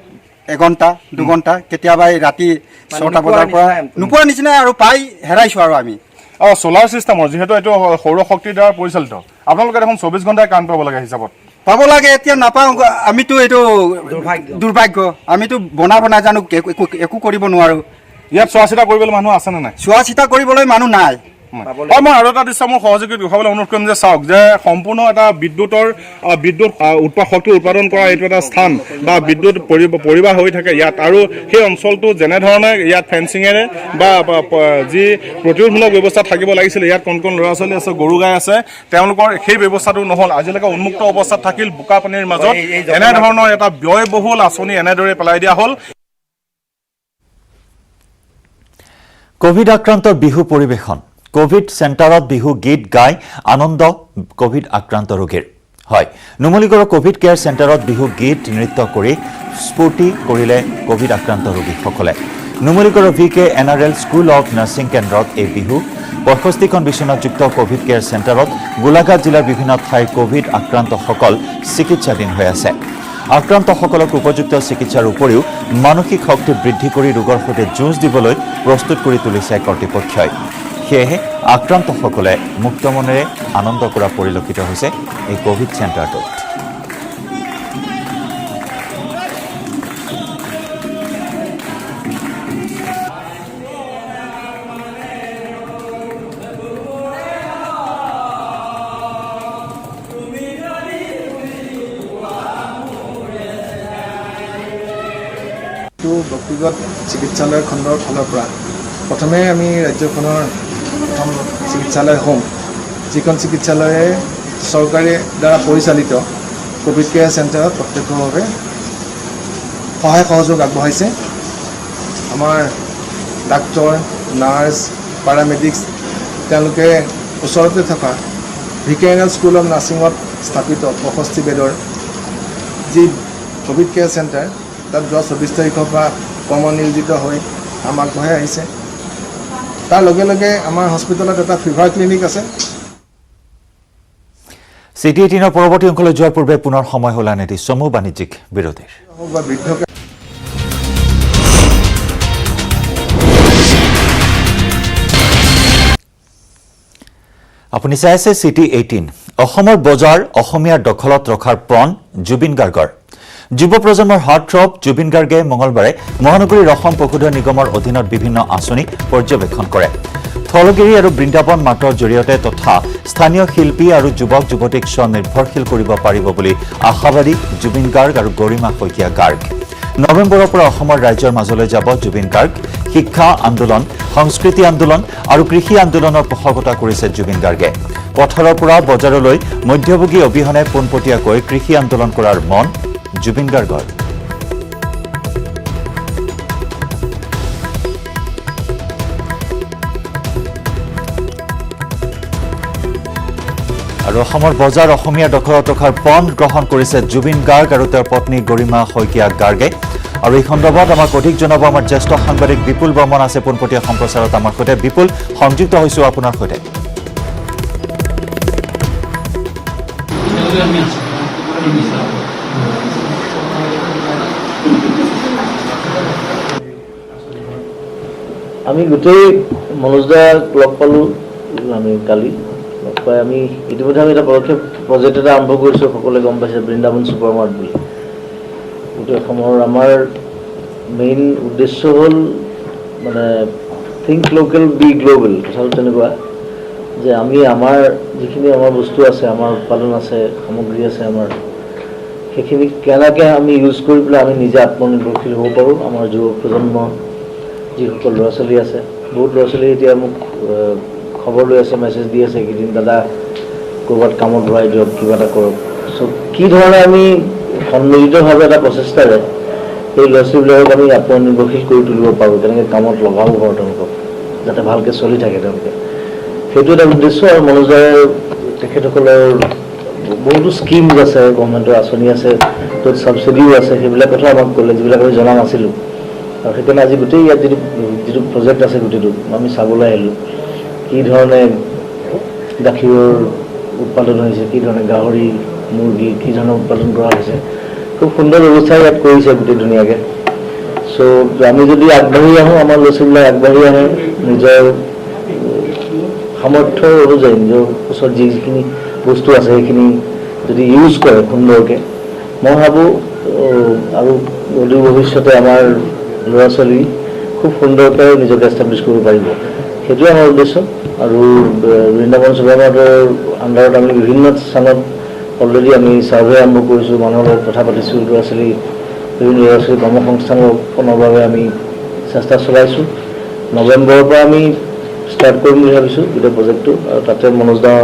1 ঘণ্টা 2 ঘণ্টা, কেতিয়াবা ৰাতি 6টা বজাৰ পৰা নোপোৱাৰ নিচিনাই আৰু পাই হেৰাইছোঁ আৰু আমি। ছ'লাৰ ছিষ্টেমৰ যিহেতু এইটো সৌৰ শক্তিৰ দ্বাৰা পৰিচালিত, আপোনালোকে দেখোন 24 ঘণ্টাই কাৰেণ্ট পাব লাগে হিচাপত। পাব লাগে, এতিয়া নাপাওঁ। আমিতো এইটো দুৰ্ভাগ্য, আমিতো বনাব নাজানো, একো কৰিব নোৱাৰোঁ। ইয়াত চোৱা চিতা কৰিবলৈ মানুহ আছেনে নাই? চোৱা চিতা কৰিবলৈ মানুহ নাই। মই আৰু এটা দৃশ্য মোৰ সহযোগীক দেখুৱাবলৈ অনুৰোধ কৰিম যে চাওক, যে সম্পূৰ্ণ এটা বিদ্যুৎ শক্তি উৎপাদন কৰা এইটো এটা স্থান বা বিদ্যুৎ পৰিবাহ হৈ থাকে ইয়াত, আৰু সেই অঞ্চলটো যেনেধৰণে ইয়াত ফেঞ্চিঙেৰে বা যি প্ৰতিৰোধমূলক ব্যৱস্থা থাকিব লাগিছিলে, ইয়াত কণ ল'ৰা ছোৱালী আছে, গৰু গাই আছে, তেওঁলোকৰ সেই ব্যৱস্থাটো নহ'ল। আজিলৈকে উন্মুক্ত অৱস্থাত থাকিল বোকা পানীৰ মাজত। এনেধৰণৰ এটা ব্যয়বহুল আঁচনি এনেদৰে পেলাই দিয়া হ'ল। কোভিড আক্ৰান্তৰ বিহু পৰিৱেশন, কোভিড চেণ্টাৰত বিহু গীত গাই আনন্দ কোভিড আক্ৰান্ত ৰোগীৰ। হয়, নুমলীগড়ৰ কোভিড কেয়াৰ চেণ্টাৰত বিহু গীত নৃত্য কৰি স্ফূৰ্তি কৰিলে কোভিড আক্ৰান্ত ৰোগীসকলে। নুমলীগড়ৰ VK NRL school of nursing কেন্দ্ৰত এই বিহু 65খন বিচনাযুক্ত কোভিড কেয়াৰ চেণ্টাৰত গোলাঘাট জিলাৰ বিভিন্ন ঠাইৰ কোভিড আক্ৰান্তসকল চিকিৎসাধীন হৈ আছে। আক্ৰান্তসকলক উপযুক্ত চিকিৎসাৰ উপৰিও মানসিক শক্তি বৃদ্ধি কৰি ৰোগৰ সৈতে যুঁজ দিবলৈ প্ৰস্তুত কৰি তুলিছে কৰ্তৃপক্ষই। সেয়েহে আক্ৰান্তসকলে মুক্ত মনেৰে আনন্দ কৰা পৰিলক্ষিত হৈছে এই কোভিড চেণ্টাৰটোত। ব্যক্তিগত চিকিৎসালয় খণ্ডৰ ফালৰ পৰা প্ৰথমে আমি ৰাজ্যখনৰ প্ৰথম চিকিৎসালয় হ'ম, যিখন চিকিৎসালয়ে চৰকাৰী দ্বাৰা পৰিচালিত কোভিড কেয়াৰ চেণ্টাৰত প্ৰত্যক্ষভাৱে সহায় সহযোগ আগবঢ়াইছে। আমাৰ ডাক্তৰ, নাৰ্ছ, পাৰামেডিক্স তেওঁলোকে ওচৰতে থকা VK NRL স্কুল অৱ নাৰ্ছিঙত স্থাপিত 65 বেডৰ যি কোভিড কেয়াৰ চেণ্টাৰ, তাত যোৱা 24 তাৰিখৰ পৰা কৰ্মনিয়োজিত হৈ কাম আগবঢ়াই আহিছে। তাৰ লগে লগে আমাৰ হস্পিটেলত এটা ফিভাৰ ক্লিনিক আছে। চিটি 18ৰ পৰৱৰ্তী অংশলৈ যোৱাৰ পূৰ্বে পুনৰ সময় হ'ল এটি চমু বাণিজ্যিক বিৰতিৰ। আপুনি চাই আছে চিটি 18। অসমৰ বজাৰ অসমীয়াৰ দখলত ৰখাৰ প্ৰণ জুবিন গাৰ্গৰ। যুৱ প্ৰজন্মৰ হাৰ্টথ্ৰব জুবিন গাৰ্গে মঙলবাৰে মহানগৰীৰ অসম পশুধন নিগমৰ অধীনত বিভিন্ন আঁচনি পৰ্যবেক্ষণ কৰে। থলগিৰি আৰু বৃন্দাবন মাৰ্টৰ জৰিয়তে তথা স্থানীয় শিল্পী আৰু যুৱক যুৱতীক স্বনিৰ্ভৰশীল কৰিব পাৰিব বুলি আশাবাদী জুবিন গাৰ্গ আৰু গৰিমা শইকীয়া গাৰ্গ। নৱেম্বৰৰ পৰা অসমৰ ৰাজ্যৰ মাজলৈ যাব জুবিন গাৰ্গ। শিক্ষা আন্দোলন, সংস্কৃতি আন্দোলন আৰু কৃষি আন্দোলনৰ পোষকতা কৰিছে জুবিন গাৰ্গে। পথাৰৰ পৰা বজাৰলৈ মধ্যভোগী অবিহনে পোনপটীয়াকৈ কৃষি আন্দোলন কৰাৰ মন জুবিন গাৰ্গৰ। আৰু অসমৰ বজাৰ অসমীয়া দখলত ৰখাৰ পণ গ্ৰহণ কৰিছে জুবিন গাৰ্গ আৰু তেওঁৰ পত্নী গৰিমা শইকীয়া গাৰ্গে। আৰু এই সন্দৰ্ভত আমাক অধিক জনাব আমাৰ জ্যেষ্ঠ সাংবাদিক বিপুল বৰ্মন আছে পোনপটীয়া সম্প্ৰচাৰত আমাৰ সৈতে। বিপুল, সংযুক্ত হৈছোঁ আপোনাৰ সৈতে। আমি গোটেই মনোজদাক লগ পালোঁ। আমি কালি লগ পাই আমি ইতিমধ্যে আমি এটা প্ৰজেক্ট এটা আৰম্ভ কৰিছোঁ, সকলোৱে গম পাইছে, বৃন্দাবন ছুপাৰ মাৰ্ট বুলি। গোটেই অসমৰ আমাৰ মেইন উদ্দেশ্য হ'ল মানে থিংক লোকেল বি গ্ল'বেল, কথাটো তেনেকুৱা। যে আমি আমাৰ যিখিনি আমাৰ বস্তু আছে, আমাৰ উৎপাদন আছে, সামগ্ৰী আছে আমাৰ, সেইখিনি কেনেকৈ আমি ইউজ কৰি পেলাই আমি নিজে আত্মনিৰ্ভৰশীল হ'ব পাৰোঁ। আমাৰ যুৱ প্ৰজন্ম যিসকল ল'ৰা ছোৱালী আছে, বহুত ল'ৰা ছোৱালী এতিয়া মোক খবৰ লৈ আছে, মেছেজ দি আছে এইকেইদিন, দাদা ক'ৰবাত কামত ভৰাই দিয়ক, কিবা এটা কৰক। চ' কি ধৰণে আমি সন্মিলিতভাৱে এটা প্ৰচেষ্টাৰে এই ল'ৰা ছোৱালীবিলাকক আমি আত্মনিৰ্ভৰশীল কৰি তুলিব পাৰোঁ, কেনেকৈ কামত লগাব পাৰোঁ তেওঁলোকক, যাতে ভালকৈ চলি থাকে তেওঁলোকে, সেইটো এটা উদ্দেশ্য। আৰু মনোজদাৰ তেখেতসকলৰ বহুতো স্কিমছ আছে, গভৰ্ণমেণ্টৰ আঁচনি আছে, য'ত ছাবচিডিও আছে, সেইবিলাক কথা আমাক ক'লে, যিবিলাক আমি জনা নাছিলোঁ। আৰু সেইকাৰণে আজি গোটেই ইয়াত যিটো প্ৰজেক্ট আছে গোটেইটো আমি চাবলৈ আহিলোঁ, কি ধৰণে গাখীৰৰ উৎপাদন হৈছে, কি ধৰণে গাহৰি, মুৰ্গী কি ধৰণে উৎপাদন কৰা হৈছে, খুব সুন্দৰ ব্যৱস্থা ইয়াত কৰিছে গোটেই ধুনীয়াকৈ। চ' আমি যদি আগবাঢ়ি আহোঁ, আমাৰ ল'ৰা ছোৱালীবিলাক আগবাঢ়ি আহে, নিজৰ সামৰ্থ্য অনুযায়ী নিজৰ ওচৰত যিখিনি বস্তু আছে সেইখিনি যদি ইউজ কৰে সুন্দৰকৈ, মই ভাবোঁ আৰু অদূৰ ভৱিষ্যতে আমাৰ ল'ৰা ছোৱালী খুব সুন্দৰকৈ নিজকে এষ্টাব্লিছ কৰিব পাৰিব, সেইটোৱে আমাৰ উদ্দেশ্য। আৰু বৃন্দাবন ছুপাৰ মাৰ্টৰ আণ্ডাৰত আমি বিভিন্ন স্থানত অলৰেডি আমি ছাৰ্ভে আৰম্ভ কৰিছোঁ, মানুহৰ লগত কথা পাতিছোঁ, বিভিন্ন ল'ৰা ছোৱালী কৰ্মসংস্থাপনৰ বাবে আমি চেষ্টা চলাইছোঁ। নৱেম্বৰৰ পৰা আমি ষ্টাৰ্ট কৰিম বুলি ভাবিছোঁ গোটেই প্ৰজেক্টটো, আৰু তাতে মনোজ দা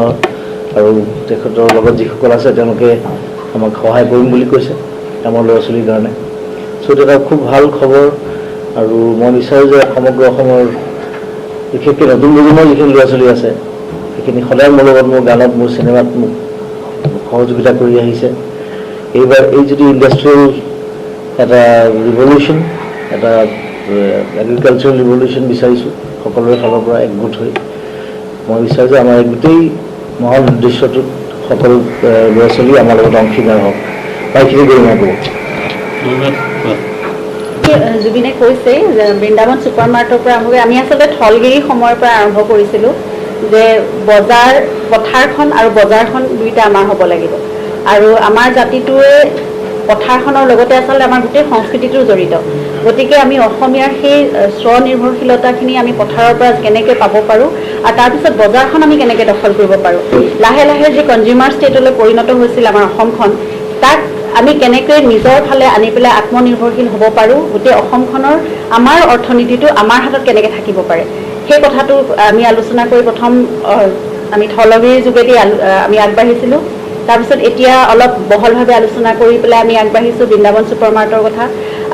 আৰু তেখেতৰ লগত যিসকল আছে তেওঁলোকে আমাক সহায় কৰিম বুলি কৈছে আমাৰ ল'ৰা ছোৱালীৰ কাৰণে। চ' এইটো এটা খুব ভাল খবৰ। আৰু মই বিচাৰোঁ যে সমগ্ৰ অসমৰ বিশেষকৈ নতুন প্ৰজন্মৰ যিখিনি ল'ৰা ছোৱালী আছে সেইখিনি সদায় মোৰ লগত, মোৰ গানত, মোৰ চিনেমাত মোক সহযোগিতা কৰি আহিছে। এইবাৰ এই যিটো ইণ্ডাষ্ট্ৰিয়েল এটা ৰিভলিউশ্যন, এটা এগ্ৰিকালচাৰেল ৰিভলিউশ্যন বিচাৰিছোঁ সকলোৰে ফালৰ পৰা একগোট হৈ, মই বিচাৰোঁ যে আমাৰ এই গোটেই মহান উদ্দেশ্যটোত সকলো ল'ৰা ছোৱালী আমাৰ লগত অংশীদাৰ হওক। সেইখিনি কৰি মই ক'ব। জুবিনে কৈছে যে বৃন্দাবন ছুপাৰ মাৰ্টৰ পৰা আমি আচলতে থলগিৰি সময়ৰ পৰা আৰম্ভ কৰিছিলোঁ যে পথাৰখন আৰু বজাৰখন দুইটা আমাৰ হ'ব লাগিব, আৰু আমাৰ জাতিটোৱে পথাৰখনৰ লগতে আচলতে আমাৰ গোটেই সংস্কৃতিটো জড়িত। গতিকে আমি অসমীয়াৰ সেই স্বনিৰ্ভৰশীলতাখিনি আমি পথাৰৰ পৰা কেনেকৈ পাব পাৰোঁ, আৰু তাৰপিছত বজাৰখন আমি কেনেকৈ দখল কৰিব পাৰোঁ। লাহে লাহে যি কনজিউমাৰ ষ্টেটলৈ পৰিণত হৈছিল আমাৰ অসমখন, তাক আমি কেনেকৈ নিজৰ ফালে আনি পেলাই আত্মনিৰ্ভৰশীল হ'ব পাৰোঁ, গোটেই অসমখনৰ আমাৰ অৰ্থনীতিটো আমাৰ হাতত কেনেকৈ থাকিব পাৰে, সেই কথাটো আমি আলোচনা কৰি প্ৰথম আমি থলগিৰিৰ যোগেদি আমি আগবাঢ়িছিলোঁ। তাৰপিছত এতিয়া অলপ বহলভাৱে আলোচনা কৰি পেলাই আমি আগবাঢ়িছোঁ বৃন্দাবন ছুপাৰ মাৰ্টৰ কথা।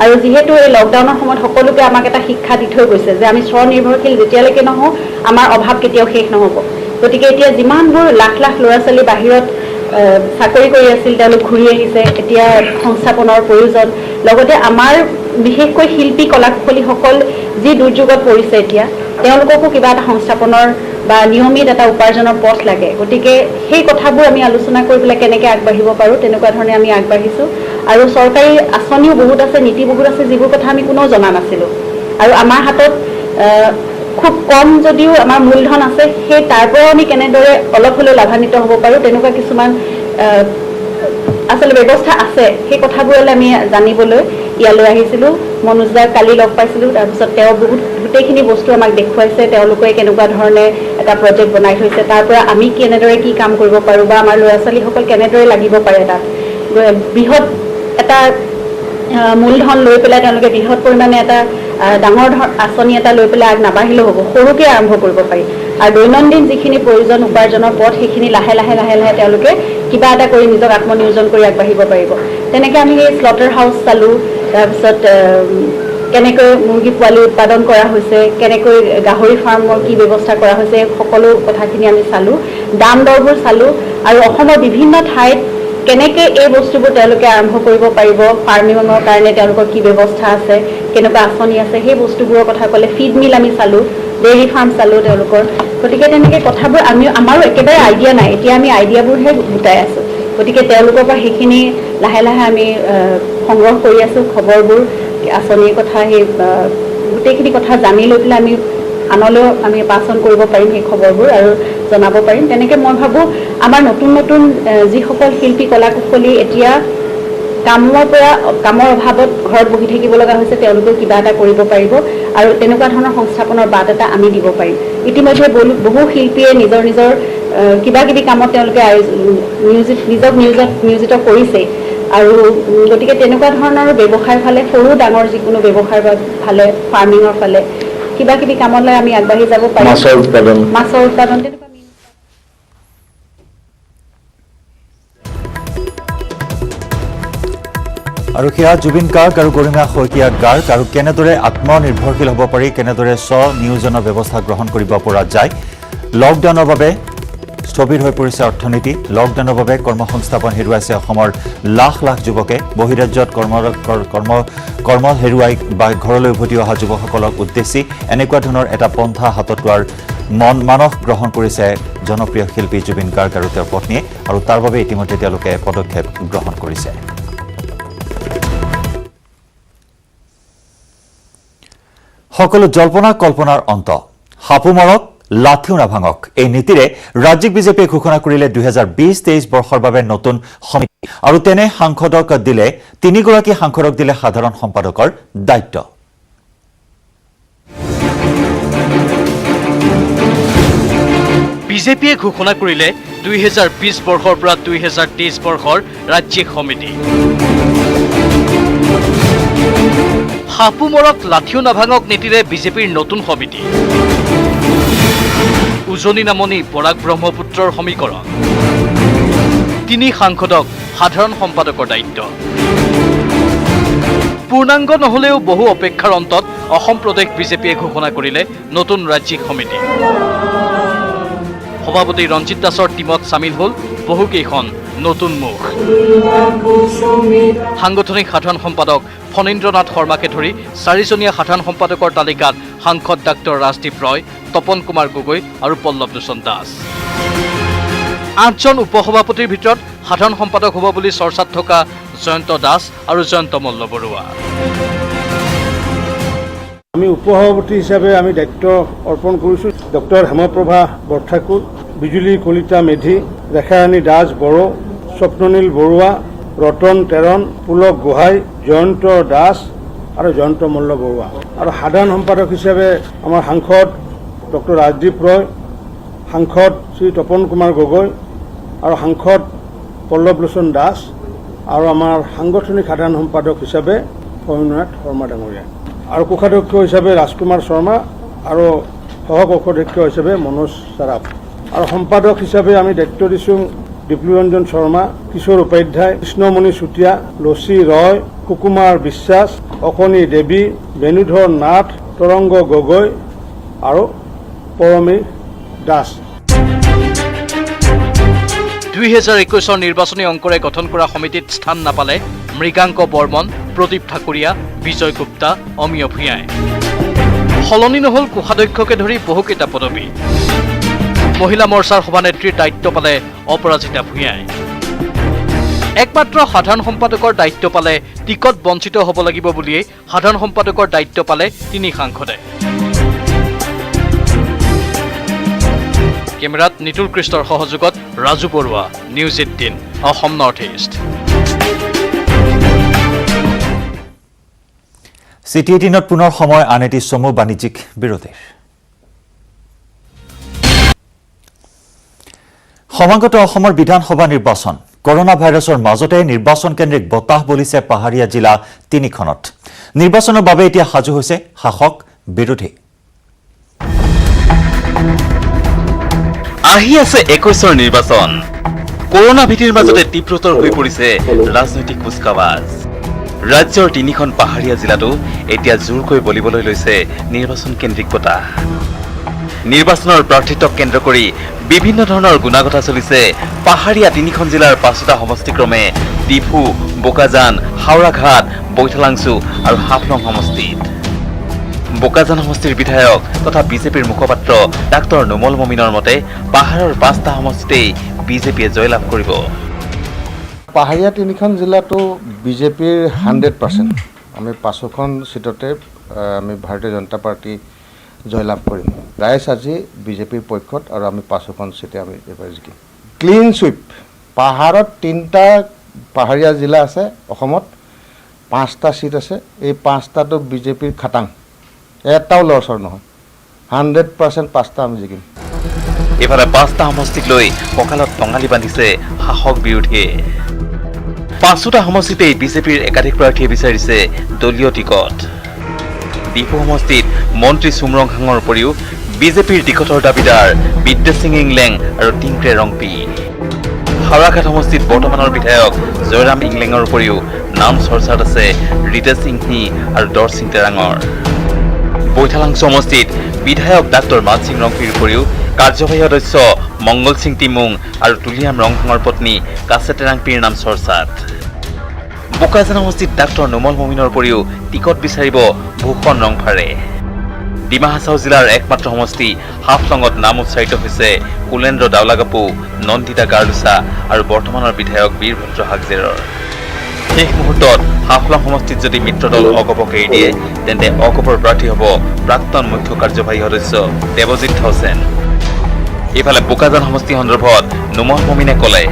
আৰু যিহেতু এই লকডাউনৰ সময়ত সকলোকে আমাক এটা শিক্ষা দি থৈ গৈছে যে আমি স্বনিৰ্ভৰশীল যেতিয়ালৈকে নহওঁ আমাৰ অভাৱ কেতিয়াও শেষ নহ'ব। গতিকে এতিয়া যিমানবোৰ লাখ লাখ ল'ৰা ছোৱালী বাহিৰত চাকৰি কৰি আছিল তেওঁলোক ঘূৰি আহিছে, এতিয়া সংস্থাপনৰ প্ৰয়োজন। লগতে আমাৰ বিশেষকৈ শিল্পী কলাকুশলীসকল যি দুৰ্যোগত পৰিছে এতিয়া, তেওঁলোককো কিবা এটা সংস্থাপনৰ বা নিয়মিত এটা উপাৰ্জনৰ পথ লাগে। গতিকে সেই কথাবোৰ আমি আলোচনা কৰি পেলাই কেনেকৈ আগবাঢ়িব পাৰোঁ তেনেকুৱা ধৰণে আমি আগবাঢ়িছোঁ। আৰু চৰকাৰী আঁচনিও বহুত আছে, নীতি বহুত আছে, যিবোৰ কথা আমি কোনেও জনা নাছিলোঁ। আৰু আমাৰ হাতত খুব কম যদিও আমাৰ মূলধন আছে, সেই তাৰ পৰাও আমি কেনেদৰে অলপ হ'লেও লাভান্বিত হ'ব পাৰোঁ তেনেকুৱা কিছুমান আচলতে ব্যৱস্থা আছে। সেই কথাবোৰলৈ আমি জানিবলৈ ইয়ালৈ আহিছিলোঁ। মনোজ দাক কালি লগ পাইছিলোঁ, তাৰপিছত তেওঁ গোটেইখিনি বস্তু আমাক দেখুৱাইছে, তেওঁলোকে কেনেকুৱা ধৰণে এটা প্ৰজেক্ট বনাই থৈছে, তাৰ পৰা আমি কেনেদৰে কি কাম কৰিব পাৰোঁ বা আমাৰ ল'ৰা ছোৱালীসকল কেনেদৰে লাগিব পাৰে তাত। বৃহৎ এটা মূলধন লৈ পেলাই তেওঁলোকে বৃহৎ পৰিমাণে এটা ডাঙৰ আঁচনি এটা লৈ পেলাই আগ নাবাঢ়িলেও হ'ব, সৰুকৈ আৰম্ভ কৰিব পাৰি। আৰু দৈনন্দিন যিখিনি প্ৰয়োজন উপাৰ্জনৰ পথ সেইখিনি লাহে লাহে লাহে লাহে তেওঁলোকে কিবা এটা কৰি নিজক আত্মনিয়োজন কৰি আগবাঢ়িব পাৰিব। তেনেকৈ আমি সেই স্লটাৰ হাউচ চালোঁ, তাৰপিছত কেনেকৈ মুৰ্গী পোৱালি উৎপাদন কৰা হৈছে, কেনেকৈ গাহৰি ফাৰ্মৰ কি ব্যৱস্থা কৰা হৈছে, সকলো কথাখিনি আমি চালোঁ, দাম দৰবোৰ চালোঁ, আৰু অসমৰ বিভিন্ন ঠাইত কেনেকৈ এই বস্তুবোৰ তেওঁলোকে আৰম্ভ কৰিব পাৰিব, ফাৰ্মিঙৰ কাৰণে তেওঁলোকৰ কি ব্যৱস্থা আছে, কেনেকুৱা আঁচনি আছে, সেই বস্তুবোৰৰ কথা ক'লে। ফিড মিল আমি চালোঁ, ডেইৰী ফাৰ্ম চালোঁ তেওঁলোকৰ। গতিকে তেনেকৈ কথাবোৰ আমাৰো একেবাৰে আইডিয়া নাই, এতিয়া আমি আইডিয়াবোৰহে গোটাই আছোঁ। গতিকে তেওঁলোকৰ পৰা সেইখিনি লাহে লাহে আমি সংগ্ৰহ কৰি আছোঁ, খবৰবোৰ, আঁচনিৰ কথা, সেই গোটেইখিনি কথা জানি লৈ পেলাই আমি আনলৈও আমি পাছ অন কৰিব পাৰিম সেই খবৰবোৰ আৰু জনাব পাৰিম। তেনেকৈ মই ভাবোঁ আমাৰ নতুন নতুন যিসকল শিল্পী কলা কুশলী এতিয়া কামৰ অভাৱত ঘৰত বহি থাকিব লগা হৈছে তেওঁলোকেও কিবা এটা কৰিব পাৰিব আৰু তেনেকুৱা ধৰণৰ সংস্থাপনৰ বাট এটা আমি দিব পাৰিম। ইতিমধ্যে বহু শিল্পীয়ে নিজৰ নিজৰ কিবা কিবি কামত তেওঁলোকে নিয়োজিত কৰিছে আৰু গতিকে তেনেকুৱা ধৰণৰ ব্যৱসায়ৰ ফালে সৰু ডাঙৰ যিকোনো ব্যৱসায়ৰ ফালে ফাৰ্মিঙৰ ফালে কিবা কিবি কামলৈ আমি আগবাঢ়ি যাব পাৰিম। মাছৰ উৎপাদন আৰু সেয়া জুবিন গাৰ্গ আৰু গৰিমা শইকীয়া গাৰ্গ আৰু কেনেদৰে আত্মনিৰ্ভৰশীল হ'ব পাৰি, কেনেদৰে স্বনিয়োজনৰ ব্যৱস্থা গ্ৰহণ কৰিব পৰা যায়। লকডাউনৰ বাবে স্থবিৰ হৈ পৰিছে অৰ্থনীতি। লকডাউনৰ বাবে কৰ্মসংস্থাপন হেৰুৱাইছে অসমৰ লাখ লাখ যুৱকে। বহিৰাজ্যত কৰ্ম হেৰুৱাই বা ঘৰলৈ উভতি অহা যুৱকসকলক উদ্দেশ্যি এনেকুৱা ধৰণৰ এটা পন্থা হাতত লোৱাৰ মানস গ্ৰহণ কৰিছে জনপ্ৰিয় শিল্পী জুবিন গাৰ্গ আৰু তেওঁৰ পত্নীয়ে, আৰু তাৰ বাবে ইতিমধ্যে তেওঁলোকে পদক্ষেপ গ্ৰহণ কৰিছে। সকলো জল্পনা কল্পনাৰ অন্ত। সাপো মৰক, লাঠিও নাভাঙক, এই নীতিৰে ৰাজ্যিক বিজেপিয়ে ঘোষণা কৰিলে 2020-23 বৰ্ষৰ বাবে নতুন সমিতি, আৰু তেনে সাংসদক দিলে 3গৰাকী সাংসদক দিলে সাধাৰণ সম্পাদকৰ দায়িত্ব। বিজেপিয়ে ঘোষণা কৰিলে 2020 বৰ্ষৰ পৰা 2023 বৰ্ষৰ ৰাজ্যিক সমিতি। সাপো মৰক, লাঠিও নাভাঙক নীতিৰে বিজেপিৰ নতুন সমিতি। উজনি নামনি বৰাক ব্ৰহ্মপুত্ৰৰ সমীকৰণ। 3 সাংসদক সাধাৰণ সম্পাদকৰ দায়িত্ব। পূৰ্ণাংগ নহলেও বহু অপেক্ষাৰ অন্তত অসম প্ৰদেশ বিজেপিয়ে ঘোষণা কৰিলে নতুন ৰাজ্যিক সমিতি। সভাপতি ৰঞ্জিত দাসৰ টীমত চামিল হ'ল বহুকেইখন নতুন মুখ। সাংগঠনিক সাধাৰণ সম্পাদক ফণীন্দ্ৰনাথ শৰ্মাকে ধৰি 4জনীয়া সাধাৰণ সম্পাদকৰ তালিকাত সাংসদ ডাক্তৰ ৰাজদীপ ৰয়, তপন কুমাৰ গগৈ আৰু পল্লৱ লোচন দাস। 8জন উপসভাপতিৰ ভিতৰত সাধাৰণ সম্পাদক হ'ব বুলি চৰ্চাত থকা জয়ন্ত দাস আৰু জয়ন্ত মল্ল বৰুৱা। আমি উপসভাপতি হিচাপে আমি দায়িত্ব অৰ্পণ কৰিছোঁ ডক্টৰ হেমপ্ৰভা বৰঠাকুৰ, বিজুলী কলিতা মেধি, ৰেখাৰাণী দাস বড়ো, স্বপ্ননীল বৰুৱা, ৰতন তেৰণ, পুলক গোহাঁই, জয়ন্ত দাস আৰু জয়ন্ত মল্ল বৰুৱা। আৰু সাধাৰণ সম্পাদক হিচাপে আমাৰ সাংসদ ডক্টৰ ৰাজদীপ ৰয়, সাংসদ শ্ৰী তপন কুমাৰ গগৈ আৰু সাংসদ পল্লৱ লোচন দাস, আৰু আমাৰ সাংগঠনিক সাধাৰণ সম্পাদক হিচাপে ফণীন্দ্ৰনাথ শৰ্মা ডাঙৰীয়া, আৰু কোষাধ্যক্ষ হিচাপে ৰাজকুমাৰ শৰ্মা আৰু সহ কোষাধ্যক্ষ হিচাপে মনোজ চাৰাফ। আৰু সম্পাদক হিচাপে আমি দায়িত্ব দিছোঁ দীপ্তিৰঞ্জন শৰ্মা, কিশোৰ উপাধ্যায়, কৃষ্ণমণি চুতীয়া, লচি ৰয়, সুকুমাৰ বিশ্বাস, অকণি দেৱী, বেণুধৰ নাথ, তৰংগ গগৈ আৰু পৰমী দাস। 2021 নিৰ্বাচনী অংকৰে গঠন কৰা সমিতিত স্থান নাপালে মৃগাংক বৰ্মন, প্ৰদীপ ঠাকুৰীয়া, বিজয় গুপ্তা, অমীয় ভূঞাই। সলনি নহল কোষাধ্যক্ষকে ধৰি বহুকেইটা পদবী। মহিলা মৰ্চাৰ সভানেত্ৰীৰ দায়িত্ব পালে অপৰাজিতা ভূঞাই। একমাত্ৰ সাধাৰণ সম্পাদকৰ দায়িত্ব পালে টিকট বঞ্চিত হ'ব লাগিব বুলিয়েই সাধাৰণ সম্পাদকৰ দায়িত্ব পালে 3 সাংসদে। কেমেৰাত নিতুল কৃষ্ণৰ সহযোগত Raju Baruah, news 18, Assam north east. City 18ত পুনৰ সময় আন এটি চমু বাণিজ্যিক বিৰতিৰ। সমাগত অসমৰ বিধানসভা নিৰ্বাচন। কৰোনা ভাইৰাছৰ মাজতে নিৰ্বাচন কেন্দ্ৰিক বতাহ বলিছে পাহাৰীয়া জিলা 3খনত। নিৰ্বাচনৰ বাবে এতিয়া সাজু হৈছে শাসক বিৰোধী। আহি আছে 21ৰ নিৰ্বাচন। কৰোনা ভীতিৰ মাজতে তীব্ৰতৰ হৈ পৰিছে ৰাজনৈতিক কুচকাৱাজ। ৰাজ্যৰ 3খন পাহাৰীয়া জিলাতো এতিয়া জোৰকৈ বলিবলৈ লৈছে নিৰ্বাচন কেন্দ্ৰিক বতাহ। নিৰ্বাচনৰ প্ৰাৰ্থিত্বক কেন্দ্ৰ কৰি বিভিন্ন ধৰণৰ গুণাগতা চলিছে পাহাৰীয়া 3খন জিলাৰ 5টা সমষ্টিক্ৰমে ডিফু, বোকাজান, হাওৰাঘাট, বৈঠালাংছু আৰু হাফলং সমষ্টিত। বোকাজান সমষ্টিৰ বিধায়ক তথা বিজেপিৰ মুখপাত্ৰ ডাক্তৰ নোমল মমিনৰ মতে পাহাৰৰ 5টা সমষ্টিতেই বিজেপিয়ে জয়লাভ কৰিব। পাহাৰীয়া 3খন জিলাতো বিজেপিৰ 100%। আমি 5খন সিটতে আমি ভাৰতীয় জনতা পাৰ্টি জয়লাভ কৰিম। ৰাইজ আজি বিজেপিৰ পক্ষত আৰু আমি 5খন সিটে আমি এবাৰ জিকিম। Clean sweep. পাহাৰত 3টা পাহাৰীয়া জিলা আছে অসমত 5টা সিট আছে এই 5টাটো বিজেপিৰ খাটাং এটাও লৰচৰ নহয় 100% 5টা আমি জিকিম ইফালে 5টা সমষ্টিক লৈ কঁকালত টঙালি বান্ধিছে শাসক বিৰোধীয়ে 5টা সমষ্টিতেই বিজেপিৰ একাধিক প্ৰাৰ্থীয়ে বিচাৰিছে দলীয় টিকট ডিপু সমষ্টিত মন্ত্ৰী চুমৰংহাঙৰ উপৰিও বিজেপিৰ টিকটৰ দাবীদাৰ বিদ্যুৎ সিং ইংলেং আৰু টিংক্ৰে ৰংপি হাওৰাঘাট সমষ্টিত বৰ্তমানৰ বিধায়ক জয়ৰাম ইংলেঙৰ উপৰিও নাম চৰ্চাত আছে ৰিতেশ সিংহি আৰু দৰ সিং তেৰাঙৰ বৈঠালাং সমষ্টিত বিধায়ক ডাক্তৰ মান সিং ৰংপিৰ উপৰিও কাৰ্যবাহী সদস্য মংগল সিং টিমুং আৰু তুলিয়াম ৰংহাঙৰ পত্নী কাছে তেৰাংপিৰ নাম চৰ্চাত বোকাজান সমষ্টিত ডাক্তৰ নোমল মমিনৰ উপৰিও টিকট বিচাৰিব ভূষণ ৰংফাৰে ডিমা হাছাও জিলাৰ একমাত্ৰ সমষ্টি হাফলঙত নাম উচ্চাৰিত হৈছে কুলেন্দ্ৰ দাউলাগাপু নন্দিতা গাৰ্লুচা আৰু বৰ্তমানৰ বিধায়ক বীৰভদ্ৰ হাগজেৰৰ শেষ মুহূৰ্তত হাফলং সমষ্টিত যদি মিত্ৰদল অগপক এৰি দিয়ে তেন্তে অগপৰ প্ৰাৰ্থী হ'ব প্ৰাক্তন মুখ্য কাৰ্যবাহী সদস্য দেৱজিৎ থাউচেন ইফালে বোকাজান সমষ্টি সন্দৰ্ভত নোমল মমিনে ক'লে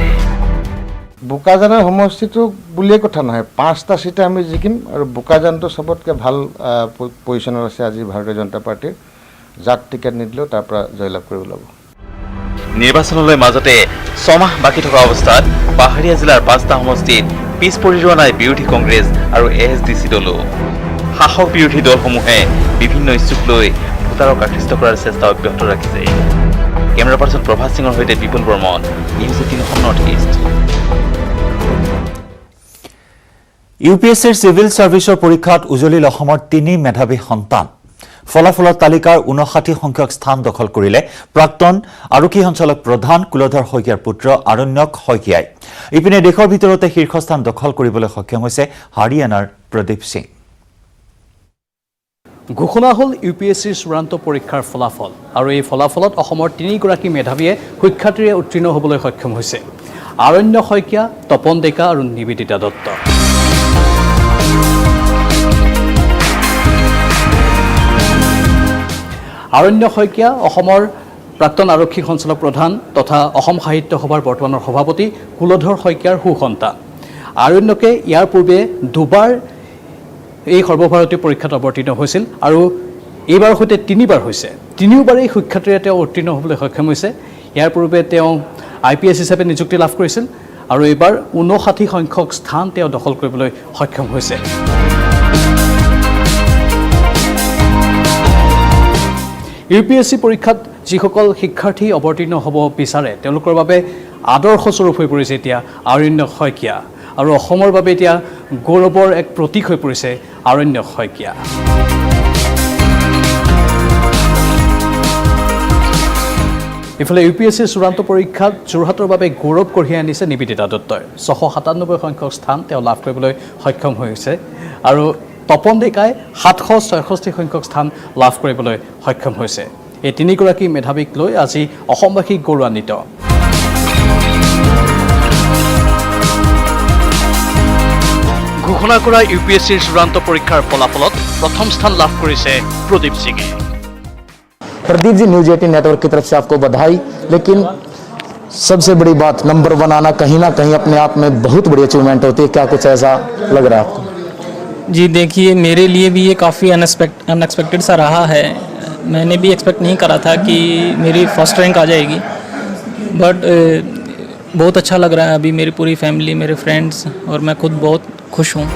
বোকাজানৰ সমষ্টিটো বুলিয়ে কথা নহয় 5টা সিটে আমি জিকিম আৰু বোকাজানটো সবতকৈ ভাল পজিশ্যনত আছে আজি ভাৰতীয় জনতা পাৰ্টিৰ যাক টিকেট নিদিলেও তাৰ পৰা জয়লাভ কৰিব লাগিব নিৰ্বাচনলৈ মাজতে 6 মাহ বাকী থকা অৱস্থাত পাহাৰীয়া জিলাৰ 5টা সমষ্টিত পিছ পৰি ৰোৱা নাই বিৰোধী কংগ্ৰেছ আৰু এএছডিচি দলো শাসক বিৰোধী দলসমূহে বিভিন্ন ইচ্ছুক লৈ ভোটাৰক আকৃষ্ট কৰাৰ চেষ্টা অব্যাহত ৰাখিছে কেমেৰা পাৰ্চন প্ৰভাত সিঙৰ সৈতে Bipul Barman news 18 north east ইউপিএছচিৰ চিভিল ছাৰ্ভিচৰ পৰীক্ষাত উজলিল অসমৰ 3 মেধাৱী সন্তান ফলাফলৰ তালিকাৰ 59 সংখ্যক স্থান দখল কৰিলে প্ৰাক্তন আৰক্ষী সঞ্চালক প্ৰধান কুলধৰ শইকীয়াৰ পুত্ৰ আৰণ্যক শইকীয়াই ইপিনে দেশৰ ভিতৰতে শীৰ্ষস্থান দখল কৰিবলৈ সক্ষম হৈছে হাৰিয়ানাৰ প্ৰদীপ সিং ঘোষণা হ'ল ইউপিএছচিৰ চূড়ান্ত পৰীক্ষাৰ ফলাফল আৰু এই ফলাফলত অসমৰ 3 গৰাকী মেধাৱীয়ে শিক্ষাৰ্থীৰে উত্তীৰ্ণ হ'বলৈ সক্ষম হৈছে আৰণ্য শইকীয়া তপন ডেকা আৰু নিবেদিতা দত্ত আৰণ্য শইকীয়া অসমৰ প্ৰাক্তন আৰক্ষী সঞ্চালক প্ৰধান তথা অসম সাহিত্য সভাৰ বৰ্তমানৰ সভাপতি কুলধৰ শইকীয়াৰ সুসন্তান আৰণ্যকে ইয়াৰ পূৰ্বে দুবাৰ এই সৰ্বভাৰতীয় পৰীক্ষাত অৱতীৰ্ণ হৈছিল আৰু এইবাৰৰ সৈতে 3বাৰ হৈছে তিনিওবাৰেই শিক্ষাৰ্থীৰে তেওঁ উত্তীৰ্ণ হ'বলৈ সক্ষম হৈছে ইয়াৰ পূৰ্বে তেওঁ IPS হিচাপে নিযুক্তি লাভ কৰিছিল আৰু এইবাৰ 59 সংখ্যক স্থান তেওঁ দখল কৰিবলৈ সক্ষম হৈছে ইউপিএছচি পৰীক্ষাত যিসকল শিক্ষাৰ্থী অৱতীৰ্ণ হ'ব বিচাৰে তেওঁলোকৰ বাবে আদৰ্শস্বৰূপ হৈ পৰিছে এতিয়া আৰণ্য শইকীয়া আৰু অসমৰ বাবে এতিয়া গৌৰৱৰ এক প্ৰতীক হৈ পৰিছে আৰণ্য শইকীয়া ইফালে ইউপিএছচিৰ চূড়ান্ত পৰীক্ষাত যোৰহাটৰ বাবে গৌৰৱ কঢ়িয়াই আনিছে নিবেদিতা দত্তই 697 সংখ্যক স্থান তেওঁ লাভ কৰিবলৈ সক্ষম হৈছে আৰু তপন ডেকাই 766 সংখ্যক স্থান লাভ কৰিবলৈ সক্ষম হৈছে এই 3 গৰাকী মেধাৱীক লৈ আজি অসমবাসী গৌৰৱান্বিত ঘোষণা কৰা ইউপিএছচিৰ চূড়ান্ত পৰীক্ষাৰ ফলাফলত প্ৰথম স্থান লাভ কৰিছে প্ৰদীপ সিঙে प्रदीप जी न्यूज 18 नेटवर्क की तरफ से आपको बधाई लेकिन सबसे बड़ी बात नंबर 1 आना कहीं ना कहीं अपने आप में बहुत बड़ी अचीवमेंट होती है क्या कुछ ऐसा लग रहा है आपको जी देखिए मेरे लिए भी ये काफ़ी अनएक्सपेक्टेड सा रहा है मैंने भी एक्सपेक्ट नहीं करा था कि मेरी फर्स्ट रैंक आ जाएगी बट बहुत अच्छा लग रहा है अभी मेरी पूरी फैमिली मेरे फ्रेंड्स और मैं खुद बहुत खुश हूँ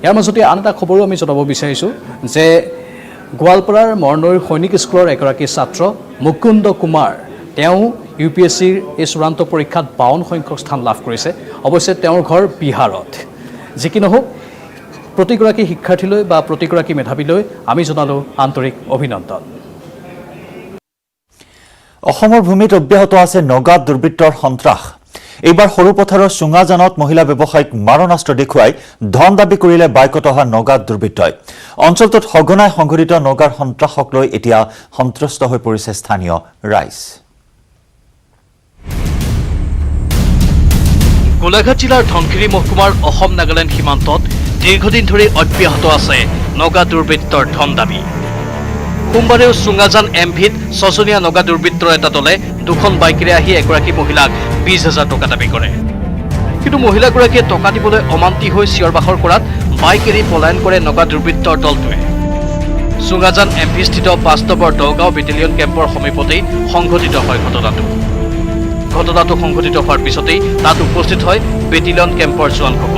ইয়াৰ মাজতে আন এটা খবৰো আমি জনাব বিচাৰিছোঁ যে গোৱালপাৰাৰ মৰণৈৰ সৈনিক স্কুলৰ এগৰাকী ছাত্ৰ মুকুন্দ কুমাৰ তেওঁ ইউপিএছচিৰ এই চূড়ান্ত পৰীক্ষাত 52 সংখ্যক স্থান লাভ কৰিছে অৱশ্যে তেওঁৰ ঘৰ বিহাৰত যি কি নহওক প্ৰতিগৰাকী শিক্ষাৰ্থীলৈ বা প্ৰতিগৰাকী মেধাৱীলৈ আমি জনালোঁ আন্তৰিক অভিনন্দন অসমৰ ভূমিত অব্যাহত আছে নগা দুৰ্বৃত্তৰ সন্ত্ৰাস এইবাৰ সৰুপথাৰৰ চুঙাজানত মহিলা ব্যৱসায়িক মাৰণাস্ত্ৰ দেখুৱাই ধন দাবী কৰিলে বাইকত অহা নগা দুৰ্বৃত্তই অঞ্চলটোত সঘনাই সংঘটিত নগাৰ সন্ত্ৰাসক লৈ এতিয়া সন্ত্ৰস্ত হৈ পৰিছে স্থানীয় ৰাইজ গোলাঘাট জিলাৰ ধনশিৰি মহকুমাৰ অসম নাগালেণ্ড সীমান্তত দীৰ্ঘদিন ধৰি অব্যাহত আছে নগা দুৰ্বৃত্তৰ ধন দাবী সোমবাৰেও চুঙাজান এমভিত 6জনীয়া নগা দুৰ্বৃত্তৰ এটা দলে 2খন বাইকেৰে আহি এগৰাকী মহিলাক 20,000 টকা দাবী কৰে। কিন্তু মহিলাগৰাকীয়ে টকা দিবলৈ অমান্তি হৈ চিঞৰ বাখৰ কৰাত বাইক এৰি পলায়ন কৰে নগা দুৰ্বৃত্তৰ দলটোৱে। চুঙাজান এমভিস্থিত বাস্তৱৰ দগাঁও বেটেলিয়ন কেম্পৰ সমীপতেই সংঘটিত হয় ঘটনাটো সংঘটিত হোৱাৰ পিছতেই তাত উপস্থিত হয় বেটেলিয়ন কেম্পৰ জোৱানসকল।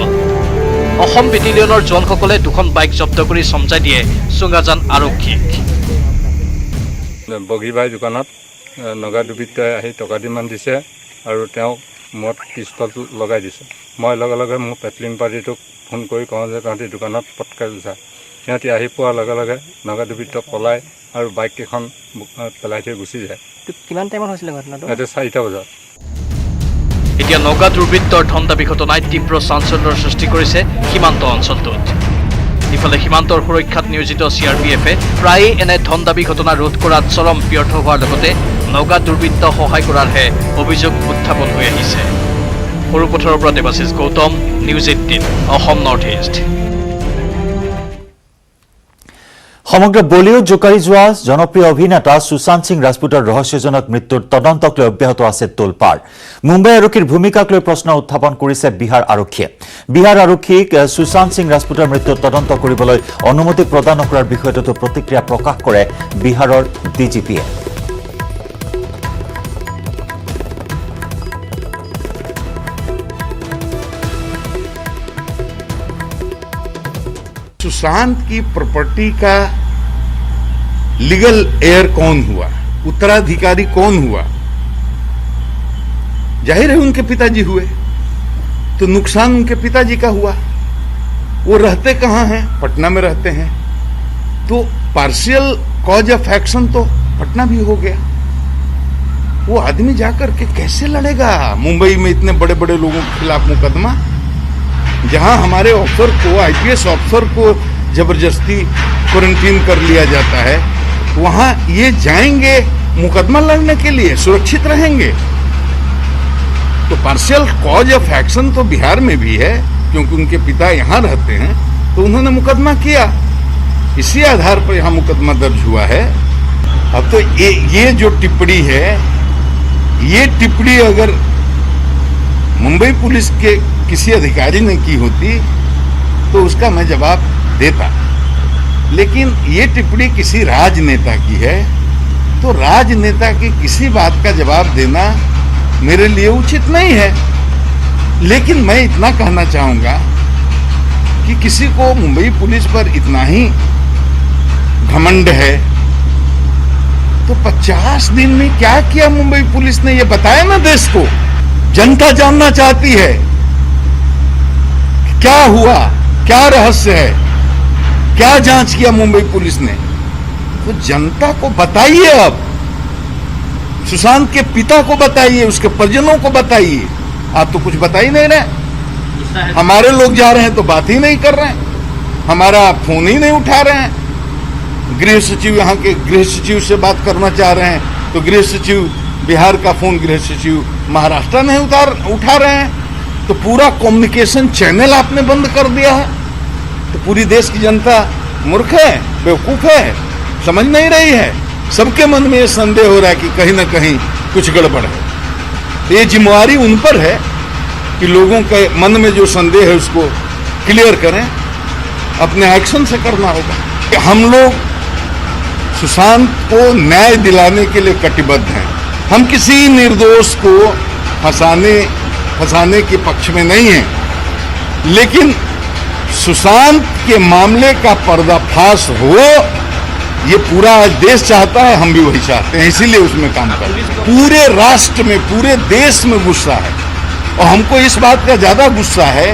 অসম বেটেলিয়নৰ জোৱানসকলে 2খন বাইক জব্দ কৰি চমজাই দিয়ে চুঙাজান আৰক্ষীক। বগীবাই দোকানত নগা দুৰ্বৃত্তই আহি টকা দিমান দিছে আৰু তেওঁক মূৰত পিষ্টল লগাই দিছে। মই লগে লগে মোৰ পেট্ৰলিং পাৰ্টিটোক ফোন কৰি কওঁ যে তহঁতি দোকানত পটকাই যা। সিহঁতি আহি পোৱাৰ লগে লগে নগা দুৰ্বৃত্ত পলায় আৰু বাইককেইখন পেলাই থৈ গুচি যায়। কিমান টাইমত হৈছিলে ঘটনাটো? ইয়াতে 4টা বজাত। এতিয়া নগা দুৰ্বৃত্তৰ ধন দাবী ঘটনাই তীব্ৰ চাঞ্চল্যৰ সৃষ্টি কৰিছে সীমান্ত অঞ্চলটোত। ইফালে সীমান্তৰ সুৰক্ষাত নিয়োজিত CRPFে প্ৰায়ে এনে ধন দাবী ঘটনা ৰোধ কৰাত চৰম ব্যৰ্থ হোৱাৰ লগতে নগা দুৰ্বৃত্ত সহায় কৰাৰহে অভিযোগ উত্থাপন হৈ আহিছে। সৰুপথাৰৰ পৰা Debashish Gautam, news 18 Assam north east. সমগ্ৰ বলিউড জোকাৰি যোৱা জনপ্ৰিয় অভিনেতা সুশান্ত সিং ৰাজপুতৰ ৰহস্যজনক মৃত্যুৰ তদন্তক লৈ অব্যাহত আছে তোলপাৰ। মুম্বাই আৰক্ষীৰ ভূমিকাক লৈ প্ৰশ্ন উত্থাপন কৰিছে বিহাৰ আৰক্ষীয়ে। বিহাৰ আৰক্ষীক সুশান্ত সিং ৰাজপুতৰ মৃত্যুৰ তদন্ত কৰিবলৈ অনুমতি প্ৰদান নকৰাৰ বিষয়টোতো প্ৰতিক্ৰিয়া প্ৰকাশ কৰে বিহাৰৰ DGPয়ে। सुशांत की प्रॉपर्टी का लीगल एयर कौन हुआ, उत्तराधिकारी कौन हुआ? जाहिर है उनके पिताजी हुए, तो नुकसान उनके पिताजी का हुआ। वो रहते कहाँ हैं? पटना में रहते हैं, तो पार्शियल कॉज ऑफ एक्शन तो पटना भी हो गया। वो आदमी जाकर के कैसे लड़ेगा मुंबई में इतने बड़े बड़े लोगों के खिलाफ मुकदमा, जहां हमारे ऑफिसर को, IPS ऑफिसर को जबरदस्ती क्वारंटीन कर लिया जाता है, वहां ये जाएंगे मुकदमा लड़ने के लिए, सुरक्षित रहेंगे। तो पार्शियल कॉज ऑफ एक्शन तो बिहार में भी है, क्योंकि उनके पिता यहां रहते हैं, तो उन्होंने मुकदमा किया, इसी आधार पर यहां मुकदमा दर्ज हुआ है। अब तो ये जो टिप्पणी है, ये टिप्पणी अगर मुंबई पुलिस के किसी अधिकारी ने की होती तो उसका मैं जवाब देता, लेकिन ये टिप्पणी किसी राजनेता की है, तो राजनेता की किसी बात का जवाब देना मेरे लिए उचित नहीं है। लेकिन मैं इतना कहना चाहूंगा कि किसी को मुंबई पुलिस पर इतना ही घमंड है, तो 50 दिन में क्या किया मुंबई पुलिस ने, ये बताया ना देश को। जनता जानना चाहती है क्या हुआ, क्या रहस्य है, क्या जांच किया मुंबई पुलिस ने, तो जनता को बताइए। अब सुशांत के पिता को बताइए, उसके परिजनों को बताइए। आप तो कुछ बता ही नहीं रहे। हमारे लोग जा रहे हैं तो बात ही नहीं कर रहे हैं, हमारा फोन ही नहीं उठा रहे हैं। गृह सचिव, यहाँ के गृह सचिव से बात करना चाह रहे हैं तो गृह सचिव बिहार का फोन गृह सचिव महाराष्ट्र में उठा रहे हैं। तो पूरा कम्युनिकेशन चैनल आपने बंद कर दिया है। तो पूरी देश की जनता मूर्ख है, बेवकूफ है, समझ नहीं रही है। सबके मन में ये संदेह हो रहा है कि कहीं ना कहीं कुछ गड़बड़ है। ये जिम्मेवारी उन पर है कि लोगों के मन में जो संदेह है उसको क्लियर करें, अपने एक्शन से करना होगा। हम लोग सुशांत को न्याय दिलाने के लिए कटिबद्ध हैं। हम किसी निर्दोष को फंसाने के पक्ष में नहीं हैं, लेकिन सुशांत के मामले का पर्दाफाश हो, ये पूरा देश चाहता है, हम भी वही चाहते हैं, इसीलिए उसमें काम कर रहे हैं। पूरे राष्ट्र में, पूरे देश में गुस्सा है, और हमको इस बात का ज्यादा गुस्सा है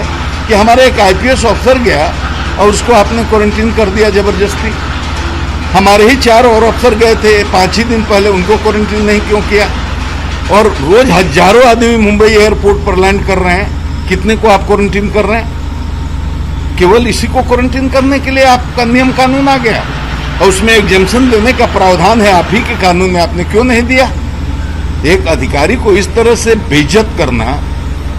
कि हमारा एक IPS ऑफिसर गया और उसको आपने क्वारंटीन कर दिया जबरदस्ती। हमारे ही 4 और अफसर गए थे 5 ही दिन पहले, उनको क्वारंटीन नहीं क्यों किया? और रोज हजारों आदमी मुंबई एयरपोर्ट पर लैंड कर रहे हैं, कितने को आप क्वारंटीन कर रहे हैं? केवल इसी को क्वारंटीन करने के लिए आपका नियम कानून आ गया, और उसमें एग्जेम्पशन देने का प्रावधान है आप ही के कानून में, आपने क्यों नहीं दिया? एक अधिकारी को इस तरह से बेइज्जत करना,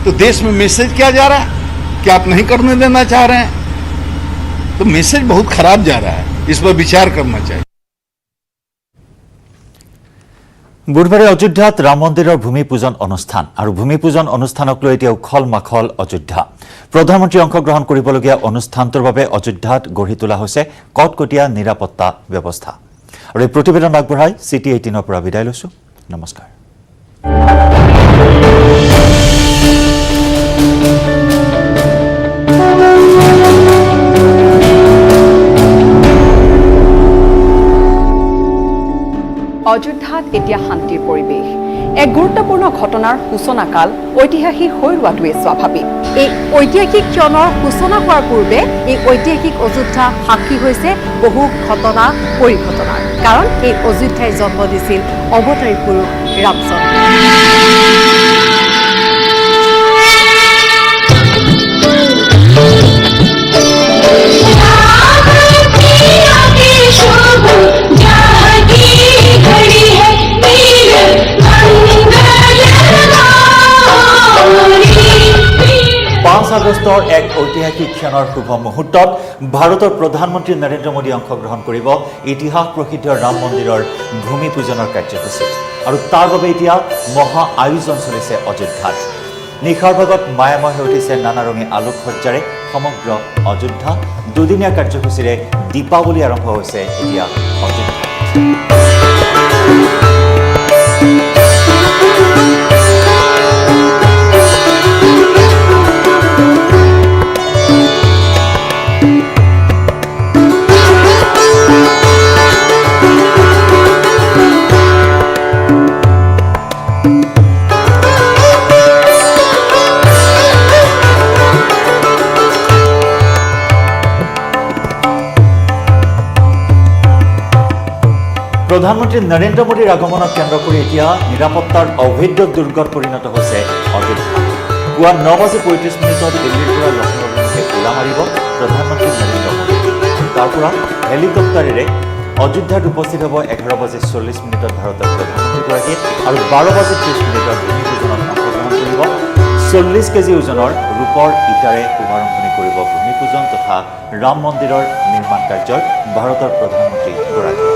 तो देश में मैसेज क्या जा रहा है कि आप नहीं करने देना चाह रहे हैं? तो मैसेज बहुत खराब जा रहा है, इस पर विचार करना चाहिए। বুধবাৰে অযোধ্যাত ৰাম মন্দিৰৰ ভূমি পূজন অনুষ্ঠান আৰু ভূমি পূজন অনুষ্ঠানক লৈ এতিয়া উখল মাখল অযোধ্যা। প্ৰধানমন্ত্ৰী অংশগ্ৰহণ কৰিবলগীয়া অনুষ্ঠানটোৰ বাবে অযোধ্যাত গঢ়ি তোলা হৈছে কটকটীয়া নিৰাপত্তা ব্যৱস্থা। আৰু এই প্ৰতিবেদন আগবঢ়াই চিটি 18ৰ পৰা বিদায় লৈছো। নমস্কাৰ। অযোধ্যাত এতিয়া শান্তিৰ পৰিৱেশ। এক গুৰুত্বপূৰ্ণ ঘটনাৰ সূচনাকাল ঐতিহাসিক হৈ ৰোৱাটোৱে স্বাভাৱিক। এই ঐতিহাসিক ক্ষণৰ সূচনা হোৱাৰ পূৰ্বে এই ঐতিহাসিক অযোধ্যা সাক্ষী হৈছে বহু ঘটনা পৰিঘটনাৰ। কাৰণ এই অযোধ্যাই জন্ম দিছিল অৱতাৰী পুৰুষ ৰামচন্দ্ৰ। আগষ্টৰ এক ঐতিহাসিক ক্ষণৰ শুভ মুহূৰ্তত ভাৰতৰ প্ৰধানমন্ত্ৰী নৰেন্দ্ৰ মোদী অংশগ্ৰহণ কৰিব ইতিহাস প্ৰসিদ্ধ ৰাম মন্দিৰৰ ভূমি পূজনৰ কাৰ্যসূচীত। আৰু তাৰ বাবে এতিয়া মহা আয়োজন চলিছে অযোধ্যাত। নিশাৰ ভাগত মায়াময় হৈ উঠিছে নানা ৰঙী আলোকসজ্জাৰে সমগ্ৰ অযোধ্যা। দুদিনীয়া কাৰ্যসূচীৰে দীপাৱলী আৰম্ভ হৈছে এতিয়া অযোধ্যাত। প্ৰধানমন্ত্ৰী নৰেন্দ্ৰ মোদীৰ আগমনক কেন্দ্ৰ কৰি এতিয়া নিৰাপত্তাৰ অভেদ্য দুৰ্গত পৰিণত হৈছে অযোধ্যা। পুৱা 9:35 দিল্লীৰ পৰা লক্ষ্ণৌ অভিমুখে উৰা মাৰিব প্ৰধানমন্ত্ৰী নৰেন্দ্ৰ মোদী। তাৰ পৰা হেলিকপ্টাৰেৰে অযোধ্যাত উপস্থিত হ'ব 11:40 ভাৰতৰ প্ৰধানমন্ত্ৰীগৰাকীয়ে আৰু 12:30 ভূমি পূজনত অংশগ্ৰহণ কৰিব। 40 কেজি ওজনৰ ৰূপৰ ইটাৰে শুভাৰম্ভণি কৰিব ভূমি পূজন তথা ৰাম মন্দিৰৰ নিৰ্মাণ কাৰ্যৰ ভাৰতৰ প্ৰধানমন্ত্ৰীগৰাকীয়ে।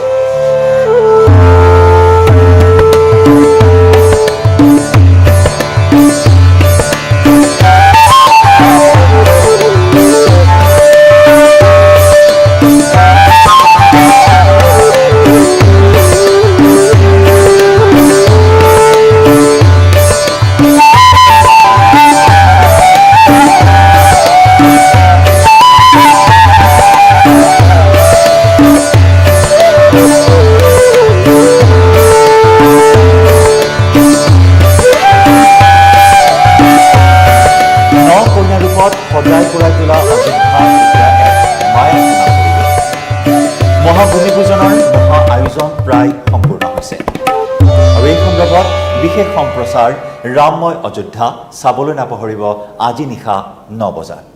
সজাই পৰাই তোলা অযোধ্যা এতিয়া এক মায়াময় পৰিৱেশ। মহাভূমি পূজনৰ মহা আয়োজন প্ৰায় সম্পূৰ্ণ হৈছে আৰু এই সন্দৰ্ভত বিশেষ সম্প্ৰচাৰ ৰামময় অযোধ্যা চাবলৈ নাপাহৰিব আজি নিশা 9 বজাত।